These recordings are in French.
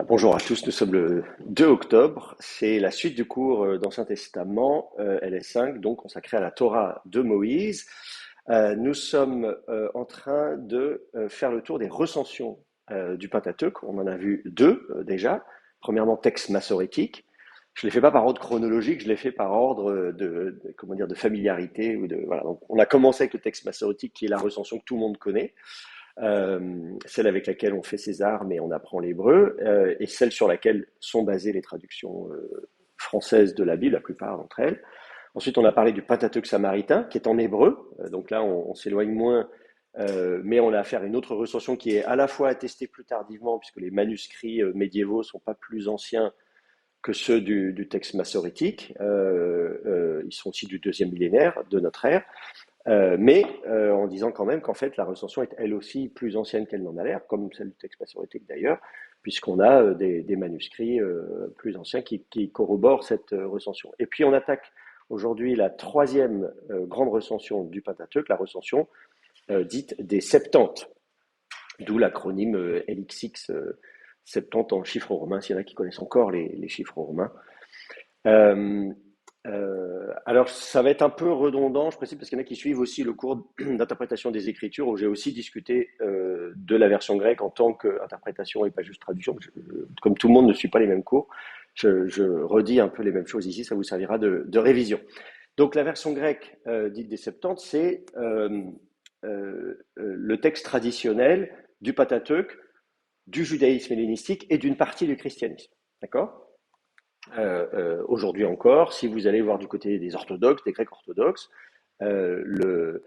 Bonjour à tous, nous sommes le 2 octobre, c'est la suite du cours d'Ancien Testament, LS5, donc consacré à la Torah de Moïse. Nous sommes en train de faire le tour des recensions du Pentateuque. On en a vu deux déjà. Premièrement, texte massorétique. Je ne l'ai fait pas par ordre chronologique, je l'ai fait par ordre de familiarité. Voilà. Donc, on a commencé avec le texte massorétique qui est la recension que tout le monde connaît. Celle avec laquelle on fait ses armes et on apprend l'hébreu, et celle sur laquelle sont basées les traductions françaises de la Bible, la plupart d'entre elles. Ensuite, on a parlé du Pentateuque samaritain, qui est en hébreu, donc là, on s'éloigne moins, mais on a affaire à une autre recension qui est à la fois attestée plus tardivement, puisque les manuscrits médiévaux ne sont pas plus anciens que ceux du texte massorétique, ils sont aussi du deuxième millénaire de notre ère, mais en disant quand même qu'en fait la recension est elle aussi plus ancienne qu'elle n'en a l'air, comme celle du texte massorétique d'ailleurs, puisqu'on a des manuscrits plus anciens qui corroborent cette recension. Et puis on attaque aujourd'hui la troisième grande recension du Pentateuque, la recension dite des Septante, d'où l'acronyme LXX, 70 en chiffres romains, s'il y en a qui connaissent encore les chiffres romains. Alors, ça va être un peu redondant, je précise, parce qu'il y en a qui suivent aussi le cours d'interprétation des Écritures, où j'ai aussi discuté de la version grecque en tant qu'interprétation et pas juste traduction. Comme tout le monde ne suit pas les mêmes cours, je redis un peu les mêmes choses ici, ça vous servira de révision. Donc, la version grecque dite des Septante, c'est le texte traditionnel du Pentateuque, du judaïsme hellénistique et d'une partie du christianisme. D'accord ? Aujourd'hui encore, si vous allez voir du côté des orthodoxes, des grecs orthodoxes, le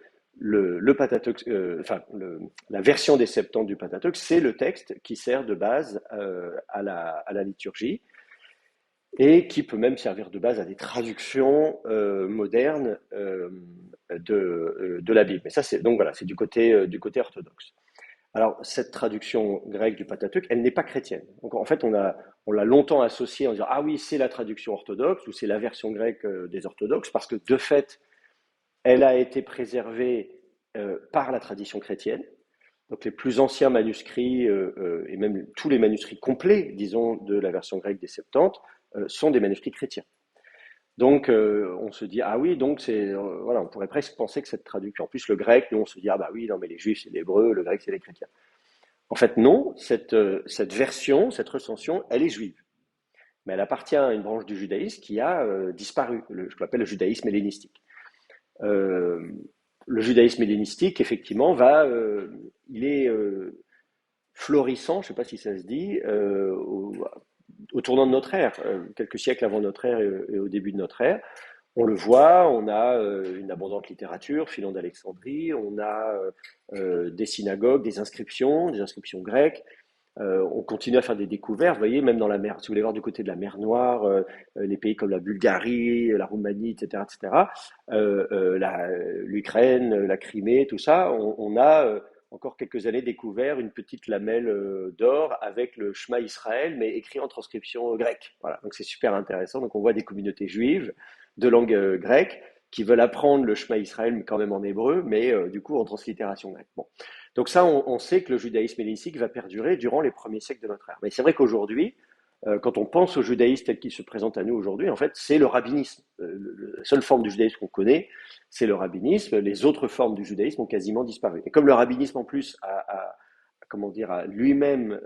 Pentateuque, la version des Septante du Pentateuque, c'est le texte qui sert de base à la liturgie et qui peut même servir de base à des traductions modernes de la Bible. Mais ça, c'est donc voilà, c'est du côté orthodoxe. Alors, cette traduction grecque du Pentateuque, elle n'est pas chrétienne. Donc, en fait, on l'a longtemps associée en disant ah oui, c'est la traduction orthodoxe ou c'est la version grecque des orthodoxes, parce que de fait, elle a été préservée par la tradition chrétienne. Donc, les plus anciens manuscrits et même tous les manuscrits complets, disons, de la version grecque des Septante sont des manuscrits chrétiens. Donc, on se dit, ah oui, donc voilà, on pourrait presque penser que cette traduction, en plus le grec, nous on se dit, ah bah oui, non mais les juifs c'est l'hébreu, le grec c'est les chrétiens. En fait, non, cette version, cette recension, elle est juive. Mais elle appartient à une branche du judaïsme qui a disparu, ce qu'on appelle le judaïsme hellénistique. Euh, le judaïsme hellénistique, effectivement, il est florissant, je ne sais pas si ça se dit, au tournant de notre ère, quelques siècles avant notre ère et au début de notre ère. On le voit, on a une abondante littérature, Philon d'Alexandrie, on a des synagogues, des inscriptions grecques. On continue à faire des découvertes, vous voyez, même dans la mer, si vous voulez voir du côté de la mer Noire, les pays comme la Bulgarie, la Roumanie, etc., etc., l'Ukraine, la Crimée, tout ça, on a encore quelques années découvert une petite lamelle d'or avec le Shema Israël, mais écrit en transcription grecque. Voilà, donc c'est super intéressant. Donc on voit des communautés juives de langue grecque qui veulent apprendre le Shema Israël, mais quand même en hébreu, mais du coup en translittération grecque. Bon. Donc ça, on sait que le judaïsme hellénistique va perdurer durant les premiers siècles de notre ère. Mais c'est vrai qu'aujourd'hui, quand on pense au judaïsme tel qu'il se présente à nous aujourd'hui, en fait, c'est le rabbinisme. La seule forme du judaïsme qu'on connaît, c'est le rabbinisme. Les autres formes du judaïsme ont quasiment disparu. Et comme le rabbinisme, en plus, a lui-même,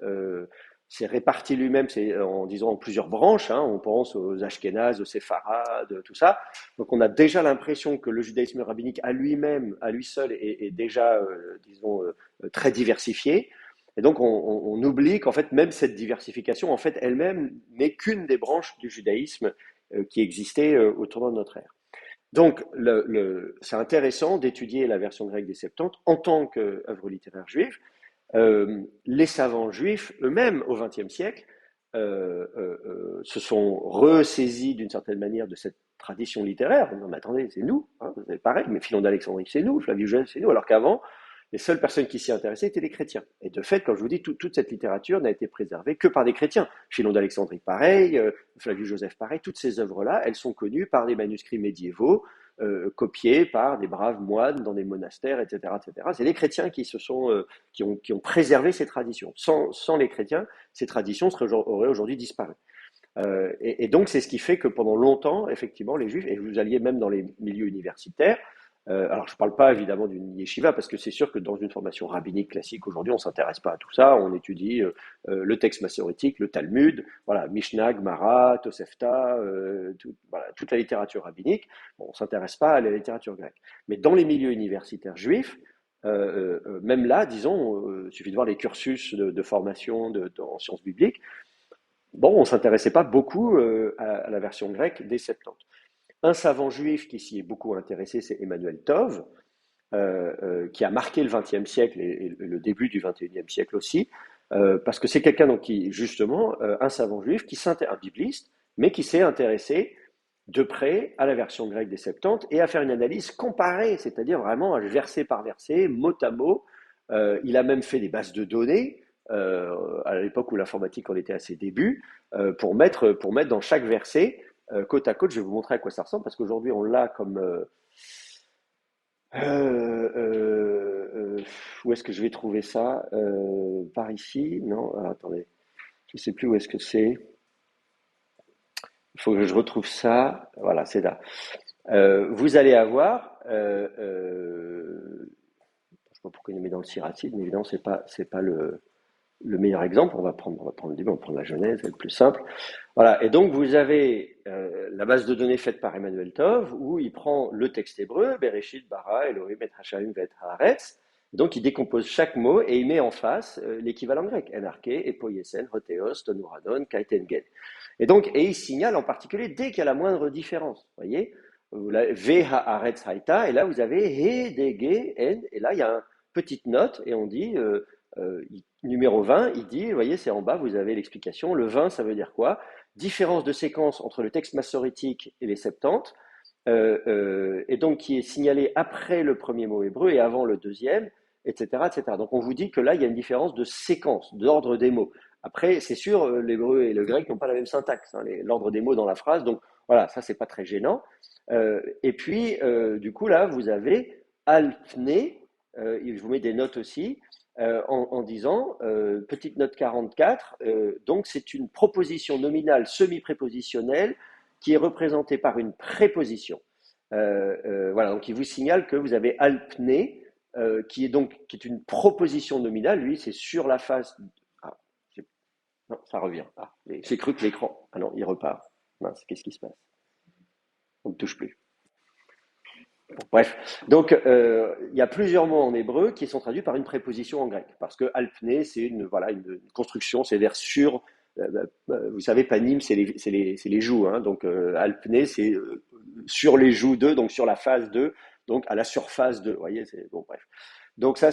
s'est réparti lui-même, c'est en disant en plusieurs branches, hein, on pense aux Ashkénazes, aux Séfarades, tout ça. Donc on a déjà l'impression que le judaïsme rabbinique à lui-même, à lui seul, est déjà, disons, très diversifié. Et donc on oublie qu'en fait même cette diversification, en fait elle-même n'est qu'une des branches du judaïsme qui existait au tournant de notre ère. Donc c'est intéressant d'étudier la version grecque des Septante en tant qu'œuvre littéraire juive. Les savants juifs eux-mêmes au XXe siècle se sont ressaisis d'une certaine manière de cette tradition littéraire. Non, mais attendez, c'est nous, hein, vous avez pareil, mais Philon d'Alexandrie, c'est nous, Flavius Josèphe, c'est nous, alors qu'avant, les seules personnes qui s'y intéressaient étaient les chrétiens. Et de fait, comme je vous dis, toute cette littérature n'a été préservée que par des chrétiens. Philon d'Alexandrie, pareil, Flavius Josèphe, pareil, toutes ces œuvres-là, elles sont connues par des manuscrits médiévaux copiées par des braves moines dans des monastères, etc., etc. C'est les chrétiens qui ont préservé ces traditions. Sans les chrétiens, ces traditions auraient aujourd'hui disparu. Et donc, c'est ce qui fait que pendant longtemps, effectivement, les Juifs, et vous alliez même dans les milieux universitaires, alors je ne parle pas évidemment d'une yeshiva, parce que c'est sûr que dans une formation rabbinique classique aujourd'hui, on ne s'intéresse pas à tout ça, on étudie le texte massorétique, le Talmud, voilà, Mishnah, Gemara, Tosefta, voilà, toute la littérature rabbinique. Bon, on ne s'intéresse pas à la littérature grecque. Mais dans les milieux universitaires juifs, même là, disons, il suffit de voir les cursus de formation en sciences bibliques. Bon, on ne s'intéressait pas beaucoup à la version grecque des Septante. Un savant juif qui s'y est beaucoup intéressé, c'est Emmanuel Tov, qui a marqué le XXe siècle et le début du XXIe siècle aussi, parce que c'est quelqu'un donc, qui, justement, un savant juif, un bibliste, mais qui s'est intéressé de près à la version grecque des Septante et à faire une analyse comparée, c'est-à-dire vraiment verset par verset, mot à mot. Il a même fait des bases de données à l'époque où l'informatique en était à ses débuts, pour mettre dans chaque verset, côte à côte. Je vais vous montrer à quoi ça ressemble, parce qu'aujourd'hui on l'a comme... où est-ce que je vais trouver ça? Par ici? Non, attendez, je ne sais plus où est-ce que c'est. Il faut que je retrouve ça. Voilà, c'est là. Vous allez avoir, je ne sais pas pourquoi il le met dans le Siracide, mais évidemment c'est pas le meilleur exemple. On va prendre le début, on va prendre la Genèse, c'est le plus simple. Voilà. Et donc vous avez la base de données faite par Emmanuel Tov, où il prend le texte hébreu, Bereshit, Bara, Elohim, et Hasharim, et Haaretz. Donc il décompose chaque mot et il met en face l'équivalent grec, Enarche, Epoiesen, Hotheos, Tonuradon, Kaitengen. Et il signale en particulier dès qu'il y a la moindre différence. Vous voyez, Ve Haaretz Haïta, et là vous avez He, Dege, En, et là il y a une petite note, et on dit, numéro 20, il dit, vous voyez, c'est en bas, vous avez l'explication. Le 20, ça veut dire quoi? Différence de séquence entre le texte massorétique et les Septante, et donc qui est signalé après le premier mot hébreu et avant le deuxième, etc., etc. Donc on vous dit que là, il y a une différence de séquence, d'ordre des mots. Après, c'est sûr, l'hébreu et le grec n'ont pas la même syntaxe, hein, l'ordre des mots dans la phrase, donc voilà, ça, c'est pas très gênant. Et puis, du coup, là, vous avez alpné, je vous mets des notes aussi, en disant, petite note 44, donc c'est une proposition nominale semi-prépositionnelle qui est représentée par une préposition. Voilà, donc il vous signale que vous avez alpné, qui est une proposition nominale. Lui, c'est sur la face. Ah, non, ça revient. Ah, j'ai cru que l'écran. Ah non, il repart. Mince, qu'est-ce qui se passe? On ne touche plus. Bref, donc il y a plusieurs mots en hébreu qui sont traduits par une préposition en grec, parce que alpné, c'est une construction, c'est-à-dire sur, vous savez, panim, c'est les joues, hein, donc alpné, c'est sur les joues d'eux, donc sur la face d'eux, donc à la surface d'eux, vous voyez, bon, bref. Donc ça,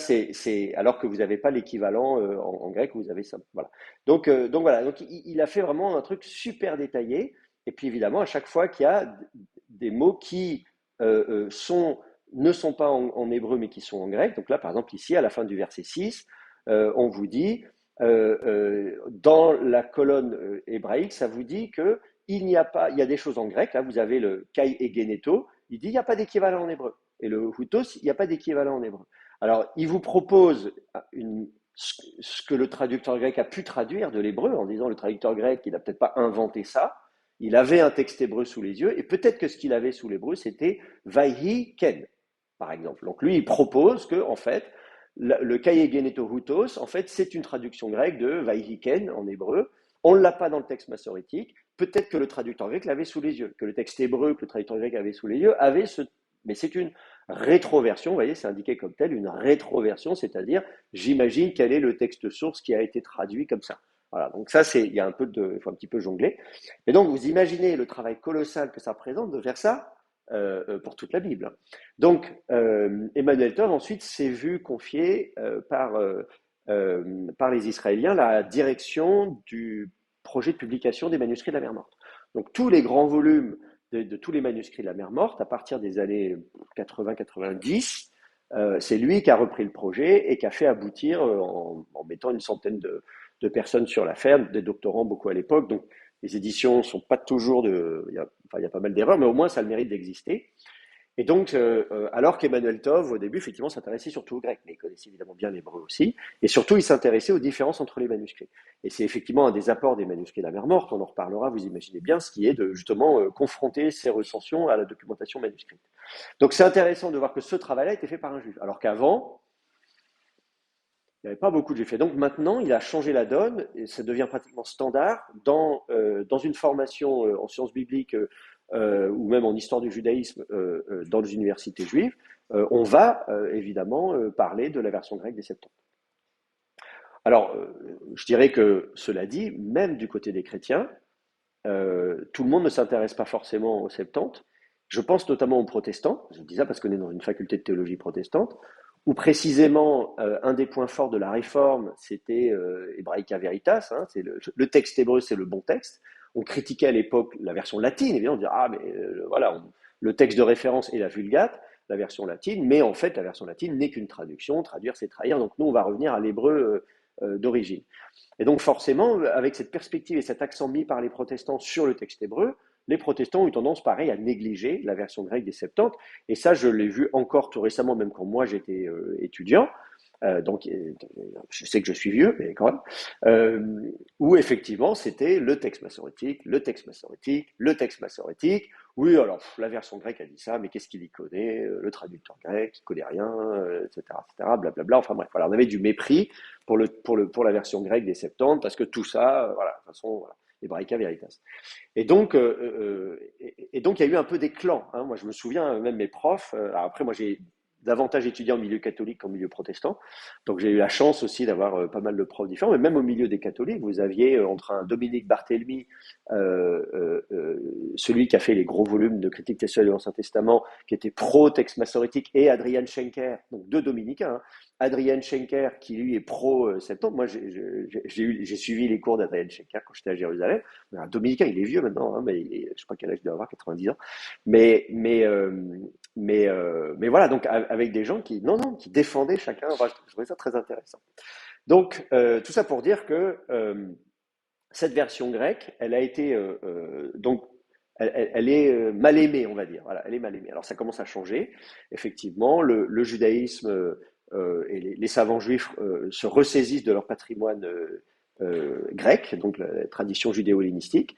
alors que vous n'avez pas l'équivalent en grec, vous avez ça, voilà. Donc voilà, donc il a fait vraiment un truc super détaillé, et puis évidemment, à chaque fois qu'il y a des mots qui ne sont pas en hébreu mais qui sont en grec. Donc là, par exemple, ici, à la fin du verset 6, on vous dit, dans la colonne hébraïque, ça vous dit que il y a des choses en grec. Là, vous avez le kai et geneto. Il dit, il n'y a pas d'équivalent en hébreu. Et le hutos, il n'y a pas d'équivalent en hébreu. Alors, il vous propose ce que le traducteur grec a pu traduire de l'hébreu, en disant le traducteur grec, il n'a peut-être pas inventé ça, il avait un texte hébreu sous les yeux, et peut-être que ce qu'il avait sous l'hébreu, c'était Vaihi Ken, par exemple. Donc lui, il propose que, en fait, le Kaye Geneto Hutos, en fait, c'est une traduction grecque de Vaihi Ken en hébreu. On ne l'a pas dans le texte massorétique. Peut-être que le traducteur grec l'avait sous les yeux, que le texte hébreu que le traducteur grec avait sous les yeux avait ce. Mais c'est une rétroversion, vous voyez, c'est indiqué comme tel, une rétroversion, c'est-à-dire, j'imagine quel est le texte source qui a été traduit comme ça. Voilà, donc ça, il faut un petit peu jongler. Et donc, vous imaginez le travail colossal que ça représente de faire ça pour toute la Bible. Donc, Emmanuel Tov, ensuite, s'est vu confier par les Israéliens la direction du projet de publication des manuscrits de la mer Morte. Donc, tous les grands volumes de tous les manuscrits de la mer Morte, à partir des années 80-90, c'est lui qui a repris le projet et qui a fait aboutir, en mettant une centaine de personnes sur l'affaire, des doctorants beaucoup à l'époque. Donc, les éditions sont pas toujours il y a pas mal d'erreurs, mais au moins ça a le mérite d'exister. Et donc, alors qu'Emmanuel Tov, au début, effectivement, s'intéressait surtout au grec, mais il connaissait évidemment bien l'hébreu aussi, et surtout, il s'intéressait aux différences entre les manuscrits. Et c'est effectivement un des apports des manuscrits de la Mer Morte, on en reparlera, vous imaginez bien, ce qui est de justement confronter ces recensions à la documentation manuscrite. Donc, c'est intéressant de voir que ce travail-là a été fait par un juif, alors qu'avant, il n'y avait pas beaucoup de juifs. Et donc maintenant, il a changé la donne, et ça devient pratiquement standard dans une formation en sciences bibliques ou même en histoire du judaïsme dans les universités juives. On va évidemment parler de la version grecque des Septante. Alors, je dirais que cela dit, même du côté des chrétiens, tout le monde ne s'intéresse pas forcément aux Septante. Je pense notamment aux protestants, je dis ça parce qu'on est dans une faculté de théologie protestante, où précisément un des points forts de la réforme, c'était Hebraïca Veritas, hein, c'est le texte hébreu, c'est le bon texte. On critiquait à l'époque la version latine, évidemment, on disait, ah mais voilà, le texte de référence est la Vulgate, la version latine, mais en fait la version latine n'est qu'une traduction, traduire c'est trahir, donc nous on va revenir à l'hébreu d'origine. Et donc forcément, avec cette perspective et cet accent mis par les protestants sur le texte hébreu, les protestants ont eu tendance, pareil, à négliger la version grecque des Septante. Et ça, je l'ai vu encore tout récemment, même quand moi j'étais étudiant. Je sais que je suis vieux, mais quand même. Où effectivement, c'était le texte massorétique, le texte massorétique, le texte massorétique. Oui, alors la version grecque a dit ça, mais qu'est-ce qu'il y connaît? Le traducteur grec, il connaît rien, etc., etc., blablabla. Enfin bref, voilà, on avait du mépris pour la version grecque des Septante, parce que tout ça, voilà, de toute façon, voilà, Hebraïca Veritas. Et donc, il y a eu un peu des clans. Hein. Moi, je me souviens, même mes profs. Alors après, moi, j'ai davantage étudié en milieu catholique qu'en milieu protestant. Donc, j'ai eu la chance aussi d'avoir pas mal de profs différents. Mais même au milieu des catholiques, vous aviez entre un Dominique Barthélemy, celui qui a fait les gros volumes de critique textuelle de l'Ancien Testament, qui était pro-texte massorétique, et Adrian Schenker, donc deux dominicains. Hein. Adrian Schenker, qui lui est pro-septante. Moi, j'ai suivi les cours d'Adrian Schenker quand j'étais à Jérusalem. Un dominicain, il est vieux maintenant, hein, mais je ne sais pas quel âge il doit avoir, 90 ans. Mais, mais, euh, mais voilà, donc avec des gens qui, non, non, qui défendaient chacun. Enfin, je trouvais ça très intéressant. Donc, tout ça pour dire que cette version grecque, elle a été donc elle est mal aimée, on va dire. Voilà, elle est mal aimée. Alors ça commence à changer. Effectivement, le judaïsme et les savants juifs se ressaisissent de leur patrimoine grec, donc la tradition judéo-hellénistique,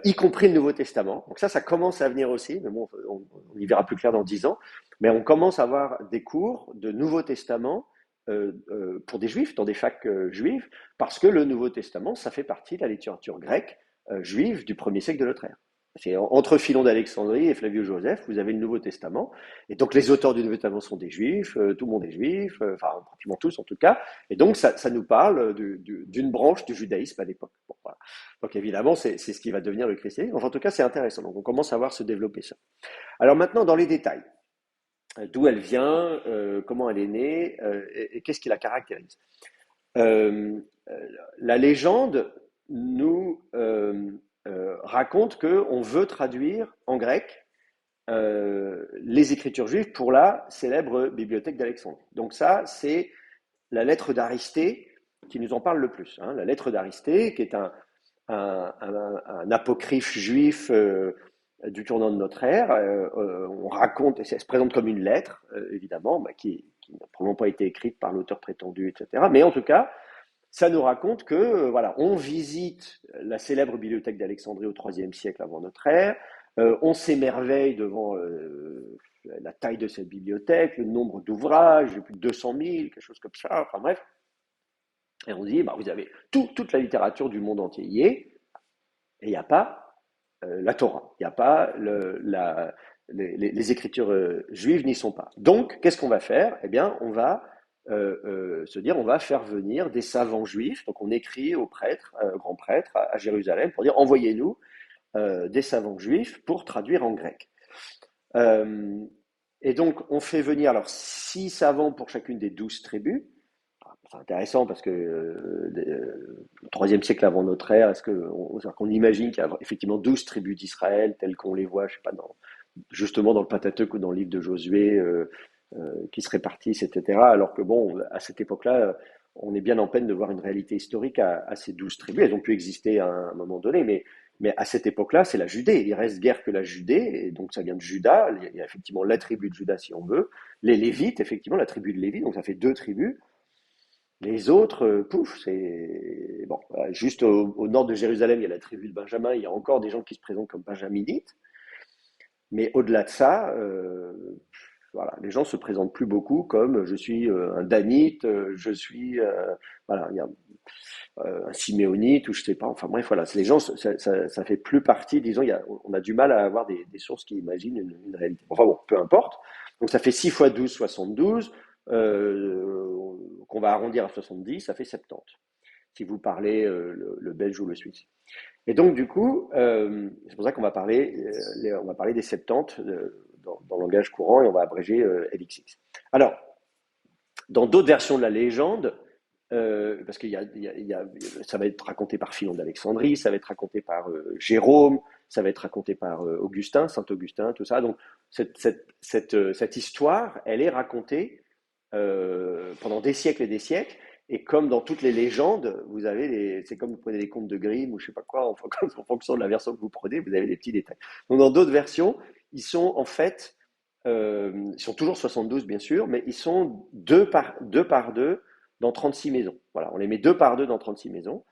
y compris le Nouveau Testament. Donc ça commence à venir aussi, mais bon, on y verra plus clair dans 10 ans. Mais on commence à avoir des cours de Nouveau Testament pour des juifs, dans des facs juives, parce que le Nouveau Testament, ça fait partie de la littérature grecque juive du 1er siècle de notre ère. C'est entre Philon d'Alexandrie et Flavius Joseph, vous avez le Nouveau Testament, et donc les auteurs du Nouveau Testament sont des juifs, tout le monde est juif, enfin pratiquement tous en tout cas, et donc ça nous parle d'une branche du judaïsme à l'époque. Bon, voilà. Donc évidemment, c'est ce qui va devenir le christianisme. Enfin, en tout cas, c'est intéressant. Donc on commence à voir se développer ça. Alors maintenant, dans les détails, d'où elle vient, comment elle est née, et qu'est-ce qui la caractérise. Euh, la légende nous raconte qu'on veut traduire en grec les écritures juives pour la célèbre bibliothèque d'Alexandrie. Donc ça, c'est la lettre d'Aristée qui nous en parle le plus. Hein. La lettre d'Aristée, qui est un apocryphe juif du tournant de notre ère. On raconte, et ça se présente comme une lettre, évidemment, qui n'a probablement pas été écrite par l'auteur prétendu, etc. Mais en tout cas, ça nous raconte que voilà, on visite la célèbre bibliothèque d'Alexandrie au IIIe siècle avant notre ère. On s'émerveille devant la taille de cette bibliothèque, le nombre d'ouvrages, plus de 200 000, quelque chose comme ça. Enfin bref. Et on dit, bah, vous avez toute la littérature du monde entier y est, et il n'y a pas la Torah, il n'y a pas les écritures juives n'y sont pas. Donc, qu'est-ce qu'on va faire? Eh bien, on va se dire, on va faire venir des savants juifs. Donc, on écrit aux prêtres, grands prêtres à Jérusalem pour dire, envoyez-nous des savants juifs pour traduire en grec. Euh, et donc, on fait venir alors 6 savants pour chacune des 12 tribus. C'est intéressant parce que au IIIe siècle avant notre ère, qu'on imagine qu'il y a effectivement 12 tribus d'Israël telles qu'on les voit, je sais pas, justement dans le Pentateuque ou dans le livre de Josué, qui se répartissent, etc. Alors que bon, à cette époque-là, on est bien en peine de voir une réalité historique à ces 12 tribus. Elles ont pu exister à un moment donné, mais Mais à cette époque-là, c'est la Judée. Il reste guère que la Judée, et donc ça vient de Juda. Il y a effectivement la tribu de Juda, si on veut. Les Lévites, effectivement, la tribu de Lévi, donc ça fait deux tribus. Les autres, pouf, c'est... Bon, juste au nord de Jérusalem, il y a la tribu de Benjamin. Il y a encore des gens qui se présentent comme benjaminites. Mais au-delà de ça, voilà, les gens se présentent plus beaucoup comme je suis un danite, je suis voilà, il y a un siméonite ou je sais pas. Enfin bref, voilà, les gens, ça fait plus partie. Disons, on a du mal à avoir des sources qui imaginent une réalité. Enfin bon, peu importe. Donc ça fait 6 fois 12, 72, qu'on va arrondir à 70, ça fait 70. Si vous parlez le belge ou le suisse. Et donc, du coup, c'est pour ça qu'on va parler, on va parler des 70 dans le langage courant et on va abréger LXX. Alors, dans d'autres versions de la légende, parce que ça va être raconté par Philon d'Alexandrie, ça va être raconté par Jérôme, ça va être raconté par Augustin, Saint Augustin, tout ça. Donc, cette histoire, elle est racontée pendant des siècles et des siècles. Et comme dans toutes les légendes, vous avez c'est comme vous prenez les contes de Grimm ou je sais pas quoi, en fonction de la version que vous prenez, vous avez des petits détails. Donc dans d'autres versions, ils sont en fait, ils sont toujours 72 bien sûr, mais ils sont deux par deux dans 36 maisons. Voilà, on les met deux par deux dans 36 maisons.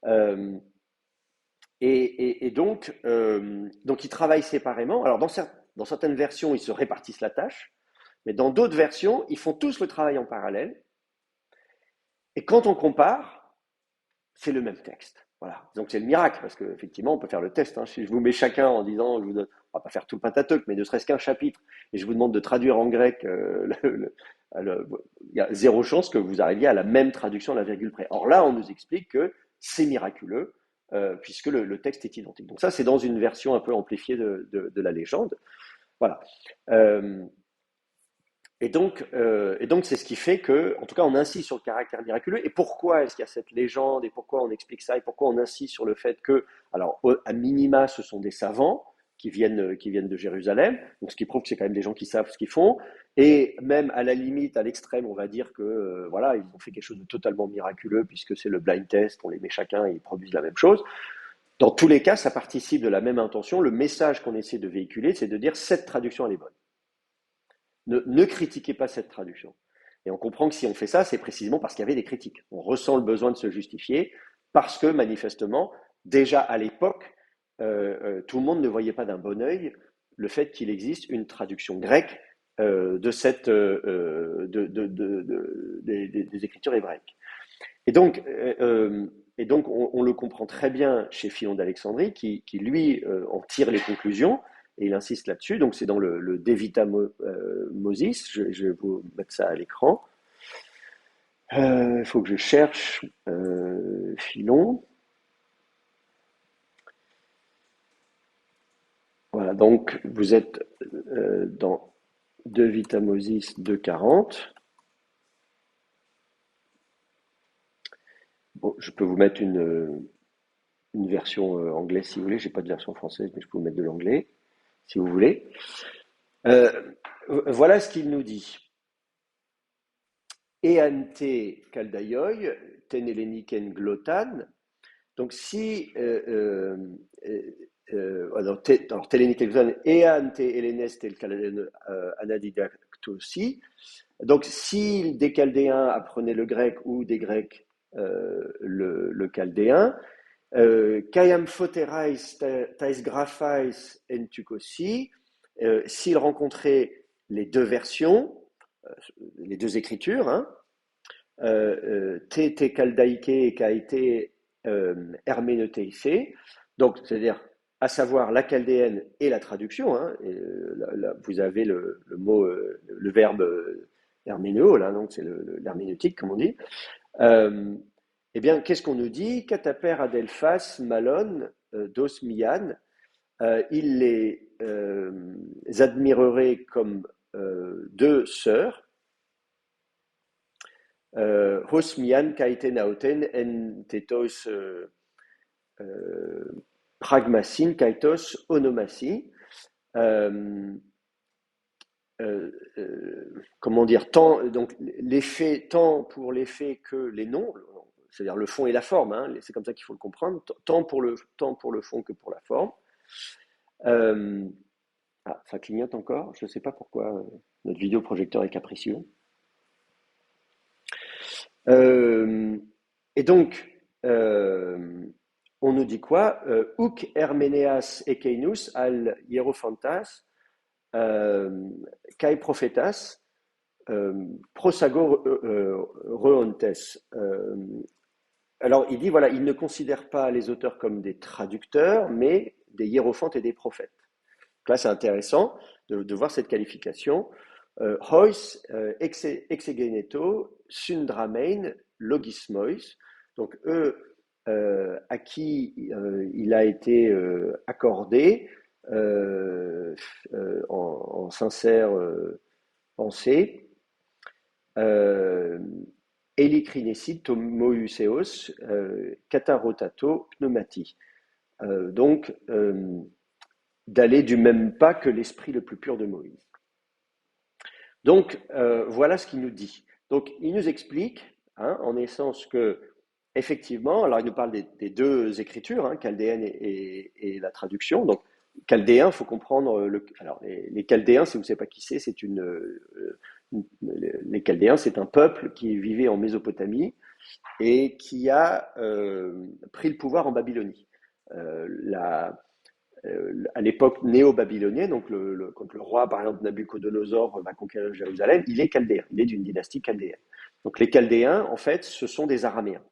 Euh, et donc ils travaillent séparément. Alors dans certaines versions, ils se répartissent la tâche, mais dans d'autres versions, ils font tous le travail en parallèle. Et quand on compare, c'est le même texte. Voilà. Donc c'est le miracle, parce qu'effectivement, on peut faire le test. Hein. Si je vous mets chacun en disant, on va pas faire tout le Pentateuque, mais ne serait-ce qu'un chapitre, et je vous demande de traduire en grec, il y a zéro chance que vous arriviez à la même traduction à la virgule près. Or là, on nous explique que c'est miraculeux, puisque le texte est identique. Donc ça, c'est dans une version un peu amplifiée de la légende. Voilà. Euh, et donc, c'est ce qui fait que, en tout cas, on insiste sur le caractère miraculeux. Et pourquoi est-ce qu'il y a cette légende? Et pourquoi on explique ça? Et pourquoi on insiste sur le fait que, alors, à minima, ce sont des savants qui viennent de Jérusalem. Donc, ce qui prouve que c'est quand même des gens qui savent ce qu'ils font. Et même à la limite, à l'extrême, on va dire que, voilà, ils ont fait quelque chose de totalement miraculeux puisque c'est le blind test. On les met chacun et ils produisent la même chose. Dans tous les cas, ça participe de la même intention. Le message qu'on essaie de véhiculer, c'est de dire cette traduction, elle est bonne. Ne critiquez pas cette traduction. Et on comprend que si on fait ça, c'est précisément parce qu'il y avait des critiques. On ressent le besoin de se justifier parce que manifestement, déjà à l'époque, tout le monde ne voyait pas d'un bon œil le fait qu'il existe une traduction grecque des écritures hébraïques. Et donc, on le comprend très bien chez Philon d'Alexandrie, qui lui en tire les conclusions, et il insiste là-dessus. Donc c'est dans le De Vita Mosis, je vais vous mettre ça à l'écran. Il faut que je cherche Philon. Voilà, donc vous êtes dans De Vita Mosis 2.40. Bon, je peux vous mettre une version anglaise si vous voulez. J'ai pas de version française, mais je peux vous mettre de l'anglais si vous voulez. Euh, voilà ce qu'il nous dit. Eante kaldaioi, ten helleniken glotan. Donc si alors teleniken glotan eante hellenes tel kaldaion anadidactosi. Donc si des Chaldéens apprenaient le grec ou des Grecs le chaldéen, Kayam foterais tais graphais entukosi, s'ils rencontraient les deux versions, les deux écritures, hein, te kaldaike et kaite herméneuteise, donc c'est-à-dire à savoir la chaldéenne et la traduction, hein, et là, vous avez le mot, le verbe herméneo, là, donc c'est l'herméneutique, comme on dit. Euh, eh bien, qu'est-ce qu'on nous dit? Cataper adelphas malon dos mian, il les admirerait comme deux sœurs. Hosmian kaiten naoten en tetos pragmasin kaitos onomasi. Euh, comment dire, tant pour les faits que les noms. c'est-à-dire le fond et la forme, hein, c'est comme ça qu'il faut le comprendre, tant pour le fond que pour la forme. Euh, Ça clignote encore, je ne sais pas pourquoi notre vidéoprojecteur est capricieux. Euh, et donc, euh, on nous dit quoi? Hoc Hermeneas Ekeinus al Hierophantas kai prophetas prosago reontes. Alors, il dit, voilà, il ne considère pas les auteurs comme des traducteurs, mais des hiérophantes et des prophètes. Donc là, c'est intéressant de voir cette qualification. Hois exegeneto sundramein logismois. Donc, eux, à qui il a été accordé en sincère pensée, Elikrinesit Moiuseos Katarotato Pneumati. Donc, d'aller du même pas que l'esprit le plus pur de Moïse. Donc, voilà ce qu'il nous dit. Donc, il nous explique, hein, en essence, que, effectivement, alors il nous parle des deux écritures, hein, chaldéenne et la traduction. Donc, chaldéen, il faut comprendre. Alors, les chaldéens, si vous ne savez pas qui c'est les chaldéens, c'est un peuple qui vivait en Mésopotamie et qui a pris le pouvoir en Babylonie. À l'époque néo-babylonienne, donc quand le roi, par exemple, Nabucodonosor va conquérir Jérusalem, il est chaldéen, il est d'une dynastie chaldéenne. Donc les chaldéens, en fait, ce sont des araméens.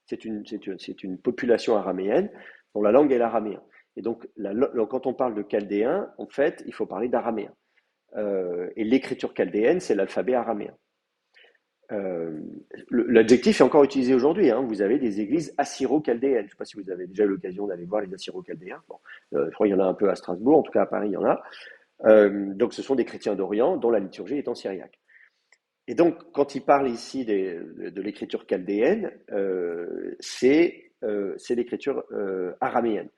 C'est une population araméenne dont la langue est l'araméen. Et donc, quand on parle de chaldéens, en fait, il faut parler d'araméen. Et l'écriture chaldéenne, c'est l'alphabet araméen. L'adjectif est encore utilisé aujourd'hui, hein. Vous avez des églises assyro-chaldéennes. Je ne sais pas si vous avez déjà eu l'occasion d'aller voir les assyro-chaldéens. Bon, je crois qu'il y en a un peu à Strasbourg, en tout cas à Paris, il y en a. Donc ce sont des chrétiens d'Orient dont la liturgie est en syriaque. Et donc, quand il parle ici de l'écriture chaldéenne, c'est l'écriture araméenne.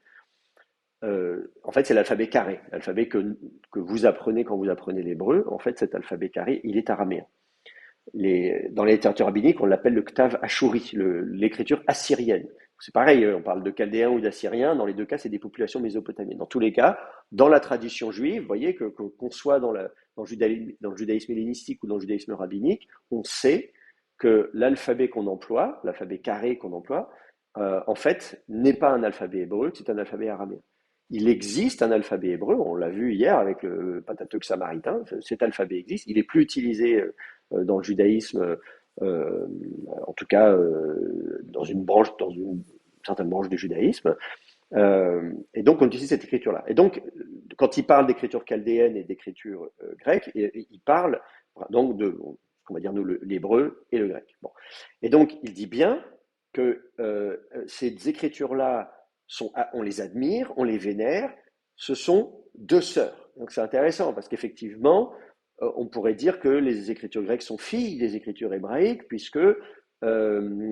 En fait, c'est l'alphabet carré. L'alphabet que vous apprenez quand vous apprenez l'hébreu, en fait, cet alphabet carré, il est araméen. Dans la littérature rabbinique, on l'appelle le Ktav Ashuri, l'écriture assyrienne. C'est pareil, on parle de chaldéens ou d'assyriens, dans les deux cas, c'est des populations mésopotamiennes. Dans tous les cas, dans la tradition juive, vous voyez, qu'on soit dans le judaïsme hellénistique ou dans le judaïsme rabbinique, on sait que l'alphabet qu'on emploie, l'alphabet carré qu'on emploie, en fait, n'est pas un alphabet hébreu, c'est un alphabet araméen. Il existe un alphabet hébreu, on l'a vu hier avec le Pentateuque samaritain, cet alphabet existe, il n'est plus utilisé dans le judaïsme, euh, en tout cas dans une certaine branche du judaïsme. Et donc on utilise cette écriture-là. Et donc quand il parle d'écriture chaldéenne et d'écriture grecque, il parle donc on va dire nous l'hébreu et le grec. Bon. Et donc il dit bien que ces écritures-là on les admire, on les vénère, ce sont deux sœurs. Donc c'est intéressant parce qu'effectivement, on pourrait dire que les écritures grecques sont filles des écritures hébraïques, puisque elles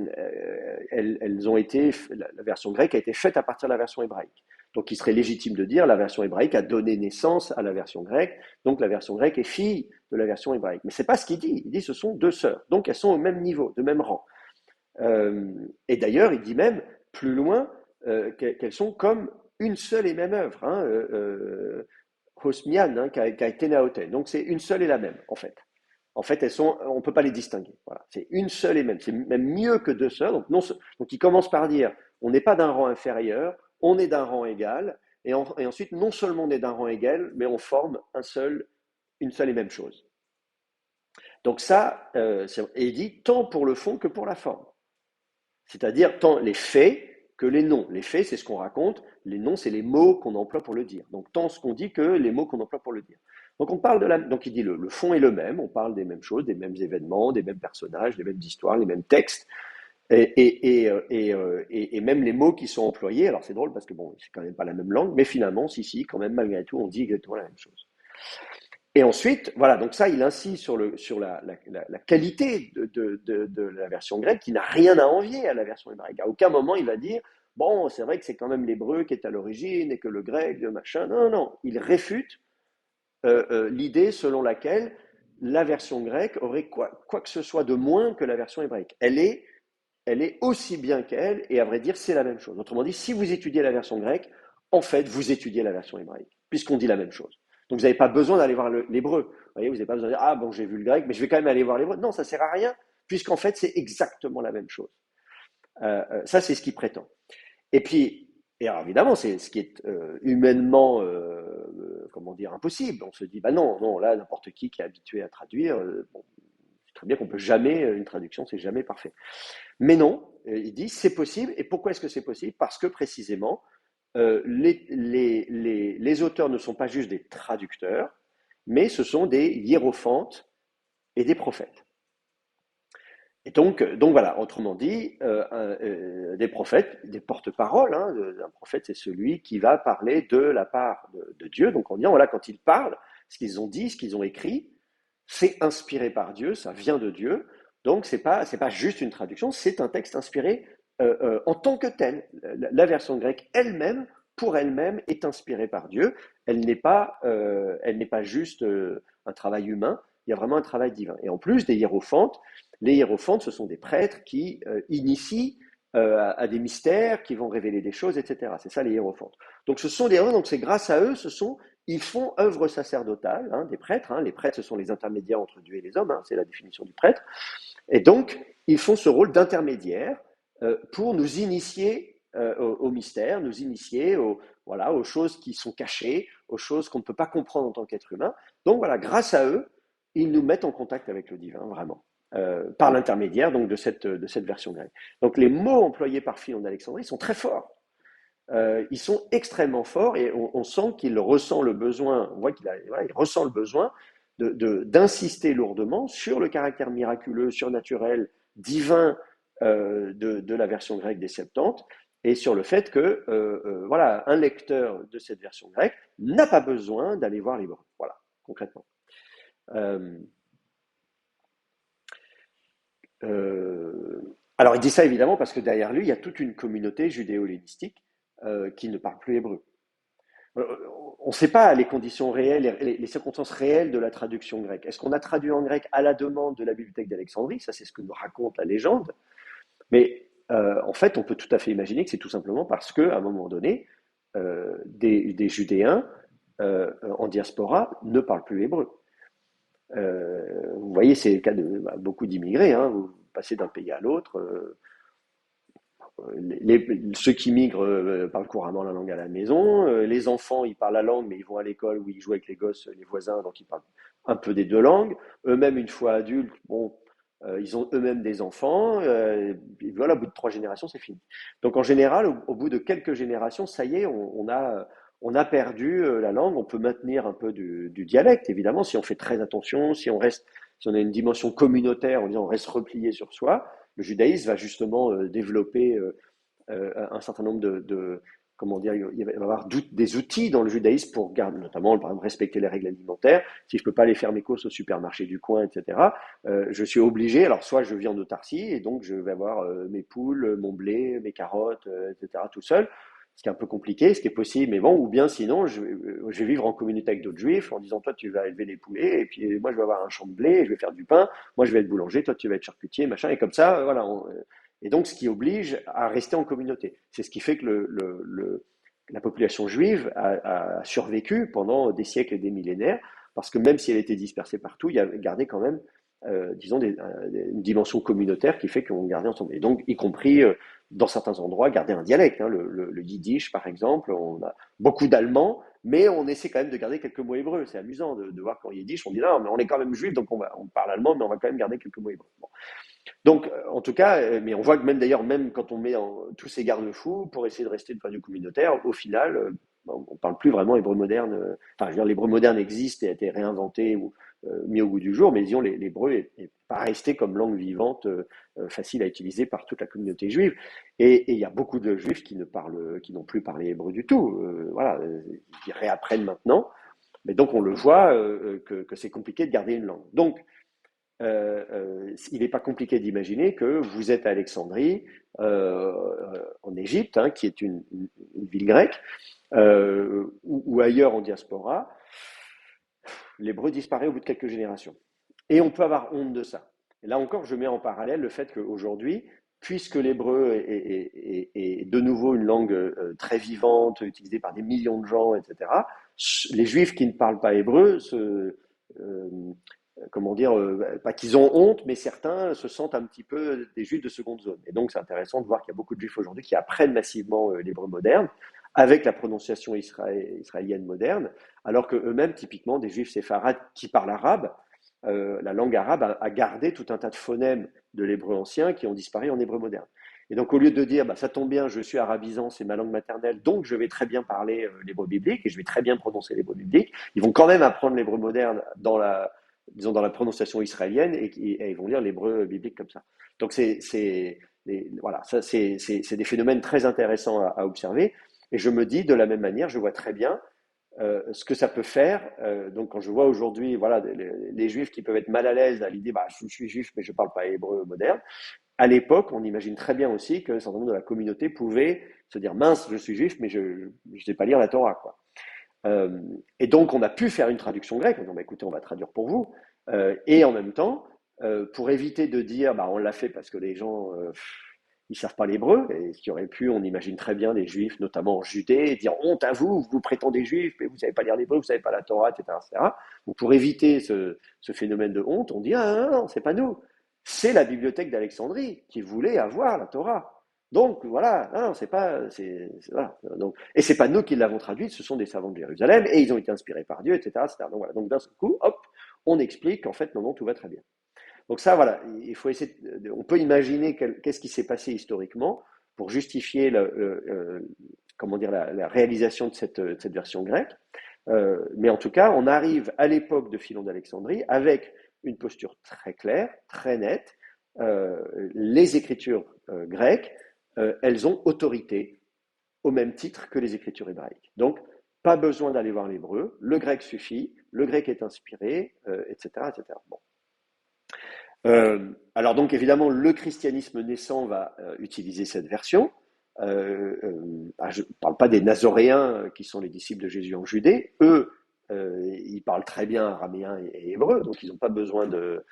ont été, la version grecque a été faite à partir de la version hébraïque. Donc il serait légitime de dire la version hébraïque a donné naissance à la version grecque, donc la version grecque est fille de la version hébraïque. Mais ce n'est pas ce qu'il dit, il dit ce sont deux sœurs, donc elles sont au même niveau, de même rang. Et d'ailleurs, il dit même plus loin qu'elles sont comme une seule et même œuvre. Hein, Hosmian, hein, Kaitenaoten. Donc c'est une seule et la même, en fait. En fait, on ne peut pas les distinguer. Voilà. C'est une seule et même. C'est même mieux que deux sœurs. Donc il commence par dire, on n'est pas d'un rang inférieur, on est d'un rang égal. Et ensuite, non seulement on est d'un rang égal, mais on forme une seule et même chose. Donc ça, et il dit tant pour le fond que pour la forme. C'est-à-dire tant les faits que les noms. Les faits, c'est ce qu'on raconte. Les noms, c'est les mots qu'on emploie pour le dire. Donc tant ce qu'on dit que les mots qu'on emploie pour le dire. Donc on parle donc il dit le fond est le même. On parle des mêmes choses, des mêmes événements, des mêmes personnages, des mêmes histoires, les mêmes textes. Et même les mots qui sont employés. Alors c'est drôle parce que bon, c'est quand même pas la même langue, mais finalement, si, quand même, malgré tout, on dit exactement la même chose. Et ensuite, voilà, donc ça, il insiste sur la qualité de la version grecque, qui n'a rien à envier à la version hébraïque. À aucun moment, il va dire, bon, c'est vrai que c'est quand même l'hébreu qui est à l'origine et que le grec, le machin. Non, non, il réfute l'idée selon laquelle la version grecque aurait quoi que ce soit de moins que la version hébraïque. Elle est elle est aussi bien qu'elle, et à vrai dire, c'est la même chose. Autrement dit, si vous étudiez la version grecque, en fait, vous étudiez la version hébraïque, puisqu'on dit la même chose. Donc, vous n'avez pas besoin d'aller voir l'hébreu. Vous voyez, vous n'avez pas besoin de dire, ah bon, j'ai vu le grec, mais je vais quand même aller voir l'hébreu. Non, ça ne sert à rien, puisqu'en fait, c'est exactement la même chose. Ça, c'est ce qu'il prétend. Et puis, et alors évidemment, c'est ce qui est humainement, comment dire, impossible. On se dit, bah non, non, là, n'importe qui est habitué à traduire, bon, c'est très bien qu'on peut jamais, une traduction, c'est jamais parfait. Mais non, il dit, c'est possible. Et pourquoi est-ce que c'est possible? Parce que précisément, les auteurs ne sont pas juste des traducteurs, mais ce sont des hiérophantes et des prophètes. Et donc voilà, autrement dit, des prophètes, des porte-paroles, hein, un prophète, c'est celui qui va parler de la part de Dieu. Donc en disant, voilà, quand ils parlent, ce qu'ils ont dit, ce qu'ils ont écrit, c'est inspiré par Dieu, ça vient de Dieu. Donc c'est pas juste une traduction, c'est un texte inspiré en tant que tel. La version grecque elle-même, pour elle-même, est inspirée par Dieu. Elle n'est pas juste un travail humain, il y a vraiment un travail divin. Et en plus des hiérophantes, les hiérophantes, ce sont des prêtres qui initient à des mystères, qui vont révéler des choses, etc. C'est ça les hiérophantes. Donc ce sont des héros, donc c'est grâce à eux, ils font œuvre sacerdotale, hein, des prêtres. Hein. Les prêtres, ce sont les intermédiaires entre Dieu et les hommes, hein, c'est la définition du prêtre. Et donc, ils font ce rôle d'intermédiaire pour nous initier au mystère, nous initier voilà, aux choses qui sont cachées, aux choses qu'on ne peut pas comprendre en tant qu'être humain. Donc voilà, grâce à eux, ils nous mettent en contact avec le divin, vraiment. Par l'intermédiaire donc de cette version grecque. Donc les mots employés par Philon d'Alexandrie sont très forts. Ils sont extrêmement forts et on sent qu'il ressent le besoin, on voit voilà, il ressent le besoin d'insister lourdement sur le caractère miraculeux, surnaturel, divin de la version grecque des Septante et sur le fait que voilà, un lecteur de cette version grecque n'a pas besoin d'aller voir l'hébreu. Voilà, concrètement. Euh, alors il dit ça évidemment parce que derrière lui, il y a toute une communauté judéo-hellénistique qui ne parle plus hébreu. On ne sait pas les conditions réelles, les circonstances réelles de la traduction grecque. Est-ce qu'on a traduit en grec à la demande de la bibliothèque d'Alexandrie? Ça, c'est ce que nous raconte la légende. Mais en fait, on peut tout à fait imaginer que c'est tout simplement parce qu'à un moment donné, des Judéens en diaspora ne parlent plus hébreu. Vous voyez, c'est le cas de beaucoup d'immigrés. Hein. Vous passez d'un pays à l'autre. Ceux qui migrent parlent couramment la langue à la maison. Les enfants, ils parlent la langue, mais ils vont à l'école où ils jouent avec les gosses, les voisins, donc ils parlent un peu des deux langues. Eux-mêmes, une fois adultes, bon, ils ont eux-mêmes des enfants. Et voilà, au bout de 3 générations, c'est fini. Donc en général, au bout de quelques générations, ça y est, on a perdu la langue. On peut maintenir un peu du dialecte, évidemment, si on fait très attention, si on a une dimension communautaire, en disant on reste replié sur soi. Le judaïsme va justement développer un certain nombre comment dire, il va y avoir des outils dans le judaïsme pour garder, notamment par exemple respecter les règles alimentaires. Si je peux pas aller faire mes courses au supermarché du coin, etc., je suis obligé. Alors soit je vis en autarcie et donc je vais avoir mes poules, mon blé, mes carottes, etc. tout seul. Ce qui est un peu compliqué, ce qui est possible, mais bon, ou bien sinon, je vais vivre en communauté avec d'autres juifs en disant, toi, tu vas élever des poulets, et puis moi, je vais avoir un champ de blé, et je vais faire du pain, moi, je vais être boulanger, toi, tu vas être charcutier, machin, et comme ça, voilà. Et donc, ce qui oblige à rester en communauté. C'est ce qui fait que la population juive a survécu pendant des siècles et des millénaires, parce que même si elle était dispersée partout, il y a gardé quand même, disons, une dimension communautaire qui fait qu'on gardait ensemble. Et donc, y compris dans certains endroits, garder un dialecte. Hein, le yiddish, par exemple, on a beaucoup d'allemand, mais on essaie quand même de garder quelques mots hébreux. C'est amusant de voir qu'en yiddish, on dit non, mais on est quand même juif, donc on parle allemand, mais on va quand même garder quelques mots hébreux. Bon. Donc, en tout cas, mais on voit que même d'ailleurs, même quand on met tous ces garde-fous pour essayer de rester de point de vue communautaire, au final, on ne parle plus vraiment hébreu moderne. Enfin, je veux dire, l'hébreu moderne existe et a été réinventé ou mis au goût du jour, mais disons, l'hébreu n'est pas resté comme langue vivante facile à utiliser par toute la communauté juive. Et il y a beaucoup de juifs qui n'ont plus parlé hébreu du tout. Voilà, ils réapprennent maintenant. Mais donc, on le voit que c'est compliqué de garder une langue. Donc, il n'est pas compliqué d'imaginer que vous êtes à Alexandrie, en Égypte, hein, qui est une ville grecque, ou ailleurs en diaspora, l'hébreu disparaît au bout de quelques générations. Et on peut avoir honte de ça. Et là encore, je mets en parallèle le fait qu'aujourd'hui, puisque l'hébreu est de nouveau une langue très vivante, utilisée par des millions de gens, etc., les juifs qui ne parlent pas hébreu euh, comment dire, pas qu'ils ont honte, mais certains se sentent un petit peu des juifs de seconde zone. Et donc c'est intéressant de voir qu'il y a beaucoup de juifs aujourd'hui qui apprennent massivement l'hébreu moderne, avec la prononciation israélienne moderne, alors qu'eux-mêmes, typiquement, des juifs séfarades qui parlent arabe, la langue arabe a gardé tout un tas de phonèmes de l'hébreu ancien qui ont disparu en hébreu moderne. Et donc, au lieu de dire, bah, ça tombe bien, je suis arabisant, c'est ma langue maternelle, donc je vais très bien parler l'hébreu biblique et je vais très bien prononcer l'hébreu biblique, ils vont quand même apprendre l'hébreu moderne disons, dans la prononciation israélienne et ils vont lire l'hébreu biblique comme ça. Donc, voilà, ça, c'est des phénomènes très intéressants à observer. Et je me dis, de la même manière, je vois très bien ce que ça peut faire. Donc, quand je vois aujourd'hui, voilà, les juifs qui peuvent être mal à l'aise à l'idée, bah, je suis juif, mais je ne parle pas hébreu moderne. À l'époque, on imagine très bien aussi que un certain nombre de la communauté pouvait se dire, mince, je suis juif, mais je ne sais pas lire la Torah, quoi. Et donc, on a pu faire une traduction grecque. On dit, bah, écoutez, on va traduire pour vous. Et en même temps, pour éviter de dire, bah, on l'a fait parce que les gens, ils savent pas l'hébreu, et ce qui aurait pu, on imagine très bien des juifs, notamment en Judée, dire honte à vous, vous prétendez juifs, mais vous savez pas lire l'hébreu, vous savez pas la Torah, etc., etc. Donc, pour éviter ce phénomène de honte, on dit, ah non, non, c'est pas nous. C'est la bibliothèque d'Alexandrie qui voulait avoir la Torah. Donc voilà, non, non, c'est pas, voilà. Donc, et c'est pas nous qui l'avons traduite, ce sont des savants de Jérusalem et ils ont été inspirés par Dieu, etc., etc. Donc voilà, donc d'un seul coup, hop, on explique qu'en fait, non, non, tout va très bien. Donc ça, voilà, il faut essayer, on peut imaginer qu'est-ce qui s'est passé historiquement pour justifier comment dire, la réalisation de cette version grecque. Mais en tout cas, on arrive à l'époque de Philon d'Alexandrie avec une posture très claire, très nette. Les écritures grecques, elles ont autorité au même titre que les écritures hébraïques. Donc, pas besoin d'aller voir l'hébreu, le grec suffit, le grec est inspiré, etc., etc. Bon. Alors donc évidemment, le christianisme naissant va utiliser cette version. Je ne parle pas des Nazoréens qui sont les disciples de Jésus en Judée. Eux, ils parlent très bien araméen et hébreu, donc ils n'ont pas besoin de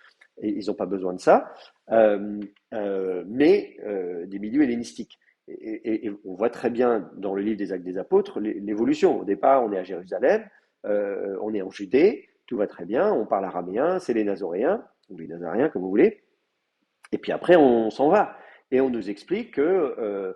ça. Mais des milieux hellénistiques. Et on voit très bien dans le livre des Actes des Apôtres l'évolution. Au départ, on est à Jérusalem, on est en Judée, tout va très bien, on parle araméen, c'est les Nazoréens, ou les Nazaréens, comme vous voulez. Et puis après, on s'en va. Et on nous explique que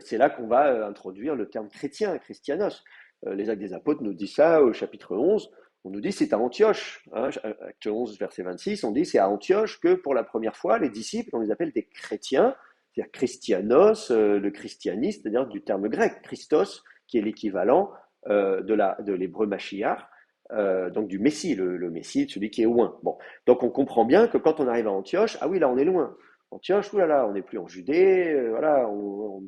c'est là qu'on va introduire le terme chrétien, christianos. Les Actes des Apôtres nous disent ça au chapitre 11. On nous dit c'est à Antioche, hein, acte 11, verset 26, on dit c'est à Antioche que pour la première fois, les disciples, on les appelle des chrétiens, c'est-à-dire christianos, le christianisme, c'est-à-dire du terme grec, Christos, qui est l'équivalent de l'hébreu Mashiach, donc du Messie, le Messie, celui qui est loin. Bon, donc on comprend bien que quand on arrive à Antioche, ah oui, là on est loin. Antioche, oulala, on n'est plus en Judée, voilà, oh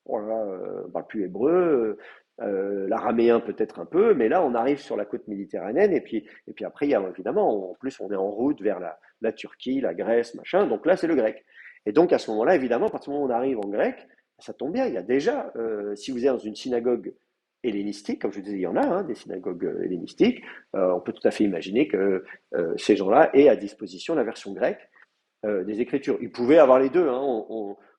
là là, on parle plus hébreu, l'araméen peut-être un peu, mais là on arrive sur la côte méditerranéenne et puis après, il y a, évidemment, en plus on est en route vers la Turquie, la Grèce, machin, donc là c'est le grec. Et donc à ce moment-là, évidemment, à partir du moment où on arrive en grec, ça tombe bien, il y a déjà, si vous êtes dans une synagogue hellénistique, comme je disais, il y en a, hein, des synagogues hellénistiques, on peut tout à fait imaginer que ces gens-là aient à disposition la version grecque des Écritures. Ils pouvaient avoir les deux. Hein.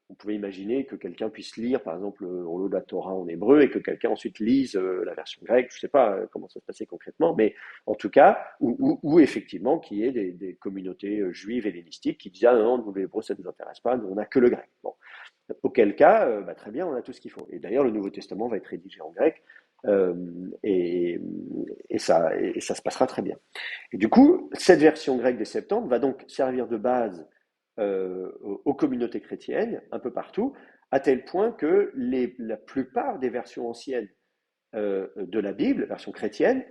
On pouvait imaginer que quelqu'un puisse lire, par exemple, le rouleau de la Torah en hébreu et que quelqu'un ensuite lise la version grecque. Je ne sais pas comment ça se passait concrètement, mais en tout cas, ou effectivement qu'il y ait des communautés juives hellénistiques qui disent ah non, nous l'hébreu ça ne nous intéresse pas, nous on n'a que le grec. Bon. Auquel cas, bah, très bien, on a tout ce qu'il faut. Et d'ailleurs, le Nouveau Testament va être rédigé en grec euh, et, et ça se passera très bien. Et du coup, cette version grecque des Septante va donc servir de base aux communautés chrétiennes un peu partout, à tel point que la plupart des versions anciennes de la Bible, version chrétienne,